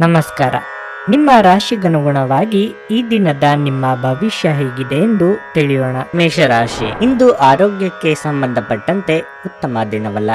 ನಮಸ್ಕಾರ. ನಿಮ್ಮ ರಾಶಿಗನುಗುಣವಾಗಿ ಈ ದಿನದ ನಿಮ್ಮ ಭವಿಷ್ಯ ಹೇಗಿದೆ ಎಂದು ತಿಳಿಯೋಣ. ಮೇಷರಾಶಿ, ಇಂದು ಆರೋಗ್ಯಕ್ಕೆ ಸಂಬಂಧಪಟ್ಟಂತೆ ಉತ್ತಮ ದಿನವಲ್ಲ.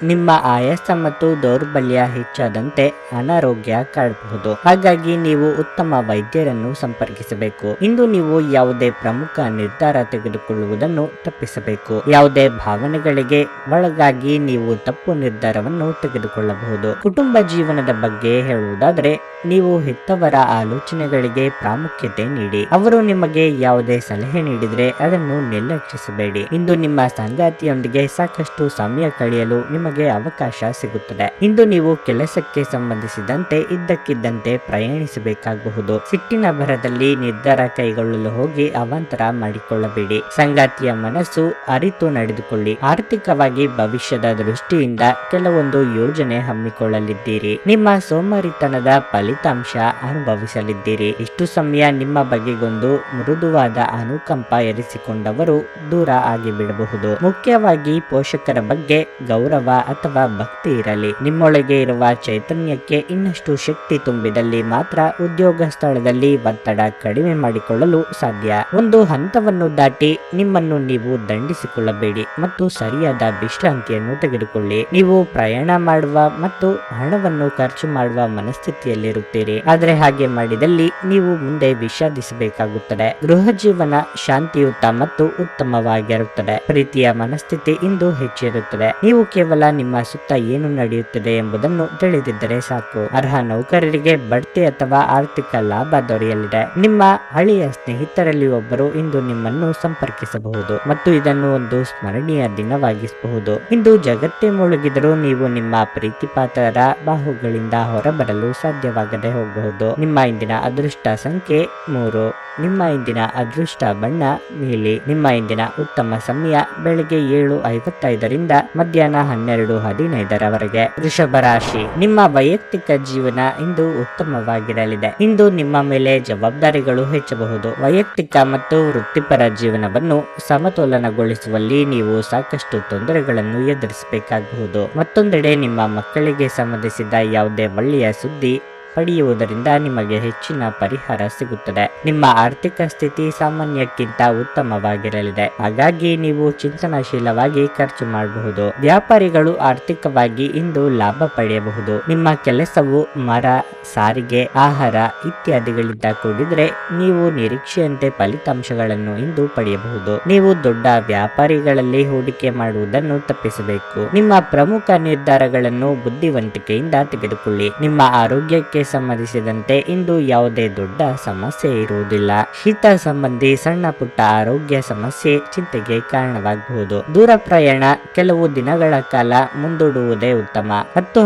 ನಿಮ್ಮ ಆಯಾಸ ಮತ್ತು ದೌರ್ಬಲ್ಯ ಹೆಚ್ಚಾದಂತೆ ಅನಾರೋಗ್ಯ ಕಾಡಬಹುದು. ಹಾಗಾಗಿ ನೀವು ಉತ್ತಮ ವೈದ್ಯರನ್ನು ಸಂಪರ್ಕಿಸಬೇಕು. ಇಂದು ನೀವು ಯಾವುದೇ ಪ್ರಮುಖ ನಿರ್ಧಾರ ತೆಗೆದುಕೊಳ್ಳುವುದನ್ನು ತಪ್ಪಿಸಬೇಕು. ಯಾವುದೇ ಭಾವನೆಗಳಿಗೆ ಒಳಗಾಗಿ ನೀವು ತಪ್ಪು ನಿರ್ಧಾರವನ್ನು ತೆಗೆದುಕೊಳ್ಳಬಹುದು. ಕುಟುಂಬ ಜೀವನದ ಬಗ್ಗೆ ಹೇಳುವುದಾದರೆ, ನೀವು ಹೆತ್ತವರ ಆಲೋಚನೆಗಳಿಗೆ ಪ್ರಾಮುಖ್ಯತೆ ನೀಡಿ. ಅವರು ನಿಮಗೆ ಯಾವುದೇ ಸಲಹೆ ನೀಡಿದರೆ ಅದನ್ನು ನಿರ್ಲಕ್ಷಿಸಬೇಡಿ. ಇಂದು ನಿಮ್ಮ ಸಂಗಾತಿಯೊಂದಿಗೆ ಸಾಕಷ್ಟು ಸಮಯ ಕಳೆಯಲು ನಿಮಗೆ ಅವಕಾಶ ಸಿಗುತ್ತದೆ. ಇಂದು ನೀವು ಕೆಲಸಕ್ಕೆ ಸಂಬಂಧಿಸಿದಂತೆ ಇದ್ದಕ್ಕಿದ್ದಂತೆ ಪ್ರಯಾಣಿಸಬೇಕಾಗಬಹುದು. ಸಿಟ್ಟಿನ ಭರದಲ್ಲಿ ನಿರ್ಧಾರ ಕೈಗೊಳ್ಳಲು ಹೋಗಿ ಅವಾಂತರ ಮಾಡಿಕೊಳ್ಳಬೇಡಿ. ಸಂಗಾತಿಯ ಮನಸ್ಸು ಅರಿತು ನಡೆದುಕೊಳ್ಳಿ. ಆರ್ಥಿಕವಾಗಿ ಭವಿಷ್ಯದ ದೃಷ್ಟಿಯಿಂದ ಕೆಲವೊಂದು ಯೋಜನೆ ಹಮ್ಮಿಕೊಳ್ಳಲಿದ್ದೀರಿ. ನಿಮ್ಮ ಸೋಮಾರಿತನದ ಫಲಿತಾಂಶ ಅನುಭವಿಸಲಿದ್ದೀರಿ. ಇಷ್ಟು ಸಮಯ ನಿಮ್ಮ ಬಗೆಗೊಂದು ಮೃದುವಾದ ಅನುಕಂಪ ಇರಿಸಿಕೊಂಡವರು ದೂರ ಆಗಿಬಿಡಬಹುದು. ಮುಖ್ಯವಾಗಿ ಪೋಷಕರ ಬಗ್ಗೆ ಗೌರವ ಅಥವಾ ಭಕ್ತಿ ಇರಲಿ. ನಿಮ್ಮೊಳಗೆ ಇರುವ ಚೈತನ್ಯಕ್ಕೆ ಇನ್ನಷ್ಟು ಶಕ್ತಿ ತುಂಬಿದಲ್ಲಿ ಮಾತ್ರ ಉದ್ಯೋಗ ಸ್ಥಳದಲ್ಲಿ ಒತ್ತಡ ಕಡಿಮೆ ಮಾಡಿಕೊಳ್ಳಲು ಸಾಧ್ಯ. ಒಂದು ಹಂತವನ್ನು ದಾಟಿ ನಿಮ್ಮನ್ನು ನೀವು ದಂಡಿಸಿಕೊಳ್ಳಬೇಡಿ ಮತ್ತು ಸರಿಯಾದ ವಿಶ್ರಾಂತಿಯನ್ನು ತೆಗೆದುಕೊಳ್ಳಿ. ನೀವು ಪ್ರಯಾಣ ಮಾಡುವ ಮತ್ತು ಹಣವನ್ನು ಖರ್ಚು ಮಾಡುವ ಮನಸ್ಥಿತಿಯಲ್ಲಿರುತ್ತೀರಿ. ಆದರೆ ಹಾಗೆ ಮಾಡಿದಲ್ಲಿ ನೀವು ಮುಂದೆ ವಿಷಾದಿಸಬೇಕಾಗುತ್ತದೆ. ಗೃಹ ಜೀವನ ಶಾಂತಿಯುತ ಮತ್ತು ಉತ್ತಮವಾಗಿರುತ್ತದೆ. ಪ್ರೀತಿಯ ಮನಸ್ಥಿತಿ ಇಂದು ಹೆಚ್ಚಿರುತ್ತದೆ. ನೀವು ಕೇವಲ ನಿಮ್ಮ ಸುತ್ತ ಏನು ನಡೆಯುತ್ತಿದೆ ಎಂಬುದನ್ನು ತಿಳಿದಿದ್ದರೆ ಸಾಕು. ಅರ್ಹ ನೌಕರರಿಗೆ ಬಡ್ತಿ ಅಥವಾ ಆರ್ಥಿಕ ಲಾಭ ದೊರೆಯಲಿದೆ. ನಿಮ್ಮ ಹಳೆಯ ಸ್ನೇಹಿತರಲ್ಲಿ ಒಬ್ಬರು ಇಂದು ನಿಮ್ಮನ್ನು ಸಂಪರ್ಕಿಸಬಹುದು ಮತ್ತು ಇದನ್ನು ಒಂದು ಸ್ಮರಣೀಯ ದಿನವಾಗಿಸಬಹುದು. ಇಂದು ಜಗತ್ತೇ ಮುಳುಗಿದರೂ ನೀವು ನಿಮ್ಮ ಪ್ರೀತಿಪಾತ್ರರ ಬಾಹುಗಳಿಂದ ಹೊರಬರಲು ಸಾಧ್ಯವಾಗದೆ ಹೋಗಬಹುದು. ನಿಮ್ಮ ಇಂದಿನ ಅದೃಷ್ಟ ಸಂಖ್ಯೆ 3. ನಿಮ್ಮ ಇಂದಿನ ಅದೃಷ್ಟ ಬಣ್ಣ ನೀಲಿ. ನಿಮ್ಮ ಇಂದಿನ ಉತ್ತಮ ಸಮಯ ಬೆಳಗ್ಗೆ 7:55ರಿಂದ ಮಧ್ಯಾಹ್ನ 12:15ರವರೆಗೆ. ವೃಷಭ ರಾಶಿ, ನಿಮ್ಮ ವೈಯಕ್ತಿಕ ಜೀವನ ಇಂದು ಉತ್ತಮವಾಗಿರಲಿದೆ. ಇಂದು ನಿಮ್ಮ ಮೇಲೆ ಜವಾಬ್ದಾರಿಗಳು ಹೆಚ್ಚಬಹುದು. ವೈಯಕ್ತಿಕ ಮತ್ತು ವೃತ್ತಿಪರ ಜೀವನವನ್ನು ಸಮತೋಲನಗೊಳಿಸುವಲ್ಲಿ ನೀವು ಸಾಕಷ್ಟು ತೊಂದರೆಗಳನ್ನು ಎದುರಿಸಬೇಕಾಗಬಹುದು. ಮತ್ತೊಂದೆಡೆ ನಿಮ್ಮ ಮಕ್ಕಳಿಗೆ ಸಂಬಂಧಿಸಿದ ಯಾವುದೇ ಒಳ್ಳೆಯ ಸುದ್ದಿ ಪಡೆಯುವುದರಿಂದ ನಿಮಗೆ ಹೆಚ್ಚಿನ ಪರಿಹಾರ ಸಿಗುತ್ತದೆ. ನಿಮ್ಮ ಆರ್ಥಿಕ ಸ್ಥಿತಿ ಸಾಮಾನ್ಯಕ್ಕಿಂತ ಉತ್ತಮವಾಗಿರಲಿದೆ. ಹಾಗಾಗಿ ನೀವು ಚಿಂತನಶೀಲವಾಗಿ ಖರ್ಚು ಮಾಡಬಹುದು. ವ್ಯಾಪಾರಿಗಳು ಆರ್ಥಿಕವಾಗಿ ಇಂದು ಲಾಭ ಪಡೆಯಬಹುದು. ನಿಮ್ಮ ಕೆಲಸವು ಮರ, ಸಾರಿಗೆ, ಆಹಾರ ಇತ್ಯಾದಿಗಳಿಂದ ಕೂಡಿದ್ರೆ ನೀವು ನಿರೀಕ್ಷೆಯಂತೆ ಫಲಿತಾಂಶಗಳನ್ನು ಇಂದು ಪಡೆಯಬಹುದು. ನೀವು ದೊಡ್ಡ ವ್ಯಾಪಾರಿಗಳಲ್ಲಿ ಹೂಡಿಕೆ ಮಾಡುವುದನ್ನು ತಪ್ಪಿಸಬೇಕು. ನಿಮ್ಮ ಪ್ರಮುಖ ನಿರ್ಧಾರಗಳನ್ನು ಬುದ್ಧಿವಂತಿಕೆಯಿಂದ ತೆಗೆದುಕೊಳ್ಳಿ. ನಿಮ್ಮ ಆರೋಗ್ಯಕ್ಕೆ ಸಂಬಂಧಿಸಿದಂತೆ ಇಂದು ಯಾವುದೇ ದೊಡ್ಡ ಸಮಸ್ಯೆ ಇರುವುದಿಲ್ಲ. ಶೀತ ಸಂಬಂಧಿ ಸಣ್ಣ ಪುಟ್ಟ ಆರೋಗ್ಯ ಸಮಸ್ಯೆ ಚಿಂತೆಗೆ ಕಾರಣವಾಗಬಹುದು. ದೂರ ಪ್ರಯಾಣ ಕೆಲವು ದಿನಗಳ ಕಾಲ ಮುಂದೂಡುವುದೇ ಉತ್ತಮ.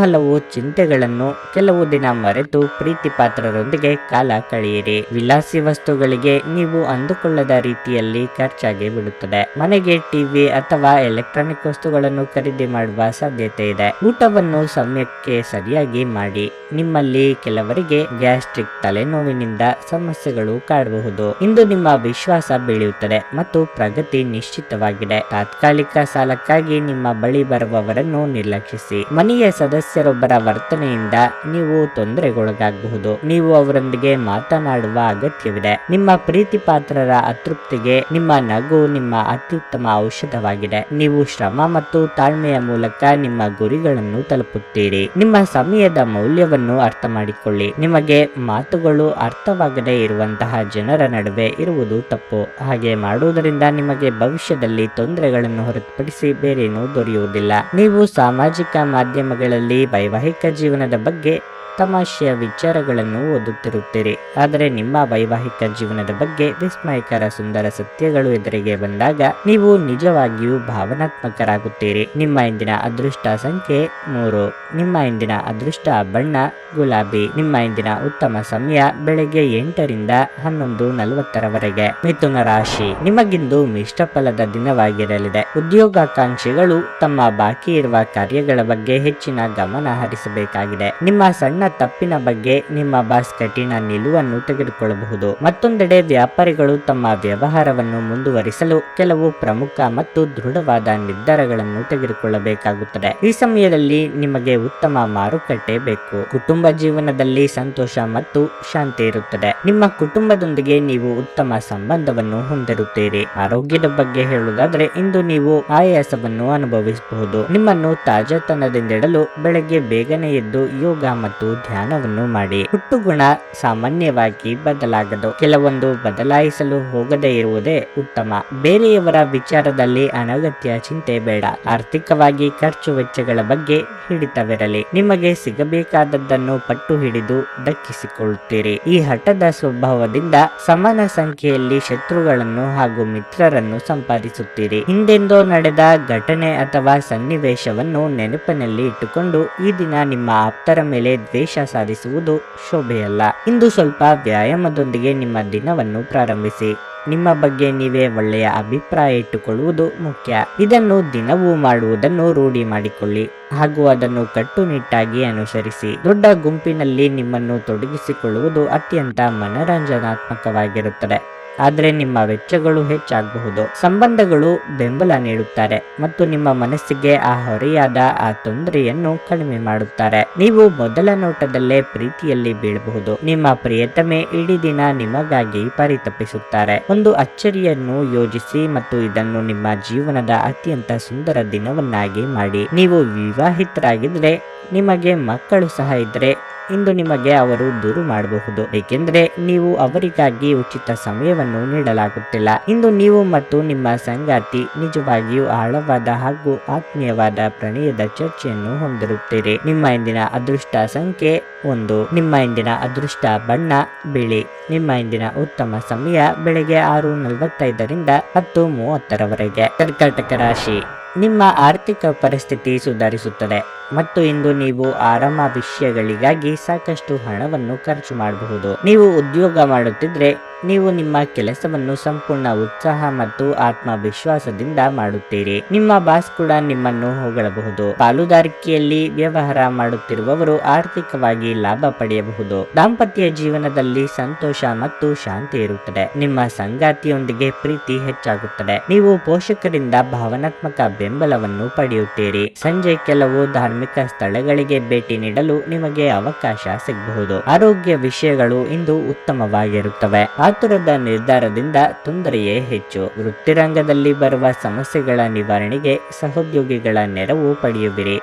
ಹಲವು ಚಿಂತೆಗಳನ್ನು ಕೆಲವು ದಿನ ಮರೆತು ಪ್ರೀತಿ ಪಾತ್ರರೊಂದಿಗೆ ಕಾಲ ಕಳೆಯಿರಿ. ವಿಲಾಸಿ ವಸ್ತುಗಳಿಗೆ ನೀವು ಅಂದುಕೊಳ್ಳದ ರೀತಿಯಲ್ಲಿ ಖರ್ಚಾಗಿ ಬಿಡುತ್ತದೆ. ಮನೆಗೆ ಟಿವಿ ಅಥವಾ ಎಲೆಕ್ಟ್ರಾನಿಕ್ ವಸ್ತುಗಳನ್ನು ಖರೀದಿ ಮಾಡುವ ಸಾಧ್ಯತೆ ಇದೆ. ಊಟವನ್ನು ಸಮಯಕ್ಕೆ ಸರಿಯಾಗಿ ಮಾಡಿ. ನಿಮ್ಮಲ್ಲಿ ಕೆಲವರಿಗೆ ಗ್ಯಾಸ್ಟ್ರಿಕ್ ತಲೆನೋವಿನಿಂದ ಸಮಸ್ಯೆಗಳು ಕಾಡಬಹುದು. ಇಂದು ನಿಮ್ಮ ವಿಶ್ವಾಸ ಬೆಳೆಯುತ್ತದೆ ಮತ್ತು ಪ್ರಗತಿ ನಿಶ್ಚಿತವಾಗಿದೆ. ತಾತ್ಕಾಲಿಕ ಸಾಲಕ್ಕಾಗಿ ನಿಮ್ಮ ಬಳಿ ಬರುವವರನ್ನು ನಿರ್ಲಕ್ಷಿಸಿ. ಮನೆಯ ಸದಸ್ಯರೊಬ್ಬರ ವರ್ತನೆಯಿಂದ ನೀವು ತೊಂದರೆಗೊಳಗಾಗಬಹುದು. ನೀವು ಅವರೊಂದಿಗೆ ಮಾತನಾಡುವ ಅಗತ್ಯವಿದೆ. ನಿಮ್ಮ ಪ್ರೀತಿ ಪಾತ್ರರ ಅತೃಪ್ತಿಗೆ ನಿಮ್ಮ ನಗು ನಿಮ್ಮ ಅತ್ಯುತ್ತಮ ಔಷಧವಾಗಿದೆ. ನೀವು ಶ್ರಮ ಮತ್ತು ತಾಳ್ಮೆಯ ಮೂಲಕ ನಿಮ್ಮ ಗುರಿಗಳನ್ನು ತಲುಪುತ್ತೀರಿ. ನಿಮ್ಮ ಸಮಯದ ಮೌಲ್ಯವನ್ನು ಅರ್ಥ ಮಾಡಿಕೊಳ್ಳಿ. ನಿಮಗೆ ಮಾತುಗಳು ಅರ್ಥವಾಗದೇ ಇರುವಂತಹ ಜನರ ನಡುವೆ ಇರುವುದು ತಪ್ಪು. ಹಾಗೆ ಮಾಡುವುದರಿಂದ ನಿಮಗೆ ಭವಿಷ್ಯದಲ್ಲಿ ತೊಂದರೆಗಳನ್ನು ಹೊರತುಪಡಿಸಿ ಬೇರೇನೂ ದೊರೆಯುವುದಿಲ್ಲ. ನೀವು ಸಾಮಾಜಿಕ ಮಾಧ್ಯಮಗಳಲ್ಲಿ ವೈವಾಹಿಕ ಜೀವನದ ಬಗ್ಗೆ ತಮಾಷೆಯ ವಿಚಾರಗಳನ್ನು ಓದುತ್ತಿರುತ್ತೀರಿ. ಆದರೆ ನಿಮ್ಮ ವೈವಾಹಿಕ ಜೀವನದ ಬಗ್ಗೆ ವಿಸ್ಮಯಕರ ಸುಂದರ ಸತ್ಯಗಳು ಎದುರಿಗೆ ಬಂದಾಗ ನೀವು ನಿಜವಾಗಿಯೂ ಭಾವನಾತ್ಮಕರಾಗುತ್ತೀರಿ. ನಿಮ್ಮ ಇಂದಿನ ಅದೃಷ್ಟ ಸಂಖ್ಯೆ 3. ನಿಮ್ಮ ಇಂದಿನ ಅದೃಷ್ಟ ಬಣ್ಣ ಗುಲಾಬಿ. ನಿಮ್ಮ ಇಂದಿನ ಉತ್ತಮ ಸಮಯ ಬೆಳಗ್ಗೆ 8ರಿಂದ 11:40ರವರೆಗೆ. ಮಿಥುನ ರಾಶಿ, ನಿಮಗಿಂದು ಮಿಶ್ರ ಫಲದ ದಿನವಾಗಿರಲಿದೆ. ಉದ್ಯೋಗಾಕಾಂಕ್ಷಿಗಳು ತಮ್ಮ ಬಾಕಿ ಇರುವ ಕಾರ್ಯಗಳ ಬಗ್ಗೆ ಹೆಚ್ಚಿನ ಗಮನ ಹರಿಸಬೇಕಾಗಿದೆ. ನಿಮ್ಮ ಸಣ್ಣ ತಪ್ಪಿನ ಬಗ್ಗೆ ನಿಮ್ಮ ಬಾಸ್ ಕಠಿಣ ನಿಲುವನ್ನು ತೆಗೆದುಕೊಳ್ಳಬಹುದು. ಮತ್ತೊಂದೆಡೆ ವ್ಯಾಪಾರಿಗಳು ತಮ್ಮ ವ್ಯವಹಾರವನ್ನು ಮುಂದುವರಿಸಲು ಕೆಲವು ಪ್ರಮುಖ ಮತ್ತು ದೃಢವಾದ ನಿರ್ಧಾರಗಳನ್ನು ತೆಗೆದುಕೊಳ್ಳಬೇಕಾಗುತ್ತದೆ. ಈ ಸಮಯದಲ್ಲಿ ನಿಮಗೆ ಉತ್ತಮ ಮಾರುಕಟ್ಟೆ ಬೇಕು. ಕುಟುಂಬ ಜೀವನದಲ್ಲಿ ಸಂತೋಷ ಮತ್ತು ಶಾಂತಿ ಇರುತ್ತದೆ. ನಿಮ್ಮ ಕುಟುಂಬದೊಂದಿಗೆ ನೀವು ಉತ್ತಮ ಸಂಬಂಧವನ್ನು ಹೊಂದಿರುತ್ತೀರಿ. ಆರೋಗ್ಯದ ಬಗ್ಗೆ ಹೇಳುವುದಾದ್ರೆ ಇಂದು ನೀವು ಆಯಾಸವನ್ನು ಅನುಭವಿಸಬಹುದು. ನಿಮ್ಮನ್ನು ತಾಜಾತನದಿಂದಿಡಲು ಬೆಳಗ್ಗೆ ಬೇಗನೆ ಎದ್ದು ಯೋಗ ಮತ್ತು ಧ್ಯಾನವನ್ನು ಮಾಡಿ. ಹುಟ್ಟುಗುಣ ಸಾಮಾನ್ಯವಾಗಿ ಬದಲಾಗದು. ಕೆಲವೊಂದು ಬದಲಾಯಿಸಲು ಹೋಗದೇ ಇರುವುದೇ ಉತ್ತಮ. ಬೇರೆಯವರ ವಿಚಾರದಲ್ಲಿ ಅನಗತ್ಯ ಚಿಂತೆ ಬೇಡ. ಆರ್ಥಿಕವಾಗಿ ಖರ್ಚು ವೆಚ್ಚಗಳ ಬಗ್ಗೆ ಹಿಡಿತವಿರಲಿ. ನಿಮಗೆ ಸಿಗಬೇಕಾದದ್ದನ್ನು ಪಟ್ಟು ಹಿಡಿದು ದಕ್ಕಿಸಿಕೊಳ್ಳುತ್ತೀರಿ. ಈ ಹಠದ ಸ್ವಭಾವದಿಂದ ಸಮಾನ ಸಂಖ್ಯೆಯಲ್ಲಿ ಶತ್ರುಗಳನ್ನು ಹಾಗೂ ಮಿತ್ರರನ್ನು ಸಂಪಾದಿಸುತ್ತೀರಿ. ಹಿಂದೆಂದೋ ನಡೆದ ಘಟನೆ ಅಥವಾ ಸನ್ನಿವೇಶವನ್ನು ನೆನಪಿನಲ್ಲಿ ಇಟ್ಟುಕೊಂಡು ಈ ದಿನ ನಿಮ್ಮ ಆಪ್ತರ ಮೇಲೆ ದ್ವೇಷ ಸಾಧಿಸುವುದು ಶೋಭೆಯಲ್ಲ. ಇಂದು ಸ್ವಲ್ಪ ವ್ಯಾಯಾಮದೊಂದಿಗೆ ನಿಮ್ಮ ದಿನವನ್ನು ಪ್ರಾರಂಭಿಸಿ. ನಿಮ್ಮ ಬಗ್ಗೆ ನೀವೇ ಒಳ್ಳೆಯ ಅಭಿಪ್ರಾಯ ಇಟ್ಟುಕೊಳ್ಳುವುದು ಮುಖ್ಯ. ಇದನ್ನು ದಿನವೂ ಮಾಡುವುದನ್ನು ರೂಢಿ ಮಾಡಿಕೊಳ್ಳಿ ಹಾಗೂ ಅದನ್ನು ಕಟ್ಟುನಿಟ್ಟಾಗಿ ಅನುಸರಿಸಿ. ದೊಡ್ಡ ಗುಂಪಿನಲ್ಲಿ ನಿಮ್ಮನ್ನು ತೊಡಗಿಸಿಕೊಳ್ಳುವುದು ಅತ್ಯಂತ ಮನರಂಜನಾತ್ಮಕವಾಗಿರುತ್ತದೆ. ಆದರೆ ನಿಮ್ಮ ವೆಚ್ಚಗಳು ಹೆಚ್ಚಾಗಬಹುದು. ಸಂಬಂಧಗಳು ಬೆಂಬಲ ನೀಡುತ್ತಾರೆ ಮತ್ತು ನಿಮ್ಮ ಮನಸ್ಸಿಗೆ ಆ ಹೊರೆಯಾದ ಆ ತೊಂದರೆಯನ್ನು ಕಡಿಮೆ ಮಾಡುತ್ತಾರೆ. ನೀವು ಮೊದಲ ನೋಟದಲ್ಲೇ ಪ್ರೀತಿಯಲ್ಲಿ ಬೀಳಬಹುದು. ನಿಮ್ಮ ಪ್ರಿಯತಮೆ ಇಡೀ ದಿನ ನಿಮಗಾಗಿ ಪರಿತಪಿಸುತ್ತಾರೆ. ಒಂದು ಅಚ್ಚರಿಯನ್ನು ಯೋಜಿಸಿ ಮತ್ತು ಇದನ್ನು ನಿಮ್ಮ ಜೀವನದ ಅತ್ಯಂತ ಸುಂದರ ದಿನವನ್ನಾಗಿ ಮಾಡಿ. ನೀವು ವಿವಾಹಿತರಾಗಿದ್ದರೆ ನಿಮಗೆ ಮಕ್ಕಳು ಸಹ ಇದ್ದರೆ ಇಂದು ನಿಮಗೆ ಅವರು ದೂರು ಮಾಡಬಹುದು, ಏಕೆಂದರೆ ನೀವು ಅವರಿಗಾಗಿ ಉಚಿತ ಸಮಯವನ್ನು ನೀಡಲಾಗುತ್ತಿಲ್ಲ. ಇಂದು ನೀವು ಮತ್ತು ನಿಮ್ಮ ಸಂಗಾತಿ ನಿಜವಾಗಿಯೂ ಆಳವಾದ ಹಾಗೂ ಆತ್ಮೀಯವಾದ ಪ್ರಣಯದ ಚರ್ಚೆಯನ್ನು ಹೊಂದಿರುತ್ತೀರಿ. ನಿಮ್ಮ ಇಂದಿನ ಅದೃಷ್ಟ ಸಂಖ್ಯೆ 1. ನಿಮ್ಮ ಇಂದಿನ ಅದೃಷ್ಟ ಬಣ್ಣ ಬಿಳಿ. ನಿಮ್ಮ ಇಂದಿನ ಉತ್ತಮ ಸಮಯ ಬೆಳಗ್ಗೆ 6:45ರಿಂದ 10:30ರವರೆಗೆ. ಕರ್ಕಾಟಕ ರಾಶಿ, ನಿಮ್ಮ ಆರ್ಥಿಕ ಪರಿಸ್ಥಿತಿ ಸುಧಾರಿಸುತ್ತದೆ ಮತ್ತು ಇಂದು ನೀವು ಆರಾಮ ವಿಷಯಗಳಿಗಾಗಿ ಸಾಕಷ್ಟು ಹಣವನ್ನು ಖರ್ಚು ಮಾಡಬಹುದು. ನೀವು ಉದ್ಯೋಗ ಮಾಡುತ್ತಿದ್ರೆ ನೀವು ನಿಮ್ಮ ಕೆಲಸವನ್ನು ಸಂಪೂರ್ಣ ಉತ್ಸಾಹ ಮತ್ತು ಆತ್ಮವಿಶ್ವಾಸದಿಂದ ಮಾಡುತ್ತೀರಿ. ನಿಮ್ಮ ಬಾಸ್ ಕೂಡ ನಿಮ್ಮನ್ನು ಹೊಗಳಬಹುದು. ಪಾಲುದಾರಿಕೆಯಲ್ಲಿ ವ್ಯವಹಾರ ಮಾಡುತ್ತಿರುವವರು ಆರ್ಥಿಕವಾಗಿ ಲಾಭ ಪಡೆಯಬಹುದು. ದಾಂಪತ್ಯ ಜೀವನದಲ್ಲಿ ಸಂತೋಷ ಮತ್ತು ಶಾಂತಿ ಇರುತ್ತದೆ. ನಿಮ್ಮ ಸಂಗಾತಿಯೊಂದಿಗೆ ಪ್ರೀತಿ ಹೆಚ್ಚಾಗುತ್ತದೆ. ನೀವು ಪೋಷಕರಿಂದ ಭಾವನಾತ್ಮಕ ಬೆಂಬಲವನ್ನು ಪಡೆಯುತ್ತೀರಿ. ಸಂಜೆ ಕೆಲವು ಧಾರ್ಮಿಕ ಸ್ಥಳಗಳಿಗೆ ಭೇಟಿ ನೀಡಲು ನಿಮಗೆ ಅವಕಾಶ ಸಿಗಬಹುದು. ಆರೋಗ್ಯ ವಿಷಯಗಳು ಇಂದು ಉತ್ತಮವಾಗಿರುತ್ತವೆ. ಆತುರದ ನಿರ್ಧಾರದಿಂದ ತೊಂದರೆಯೇ ಹೆಚ್ಚು. ವೃತ್ತಿರಂಗದಲ್ಲಿ ಬರುವ ಸಮಸ್ಯೆಗಳ ನಿವಾರಣೆಗೆ ಸಹೋದ್ಯೋಗಿಗಳ ನೆರವು ಪಡೆಯುವಿರಿ.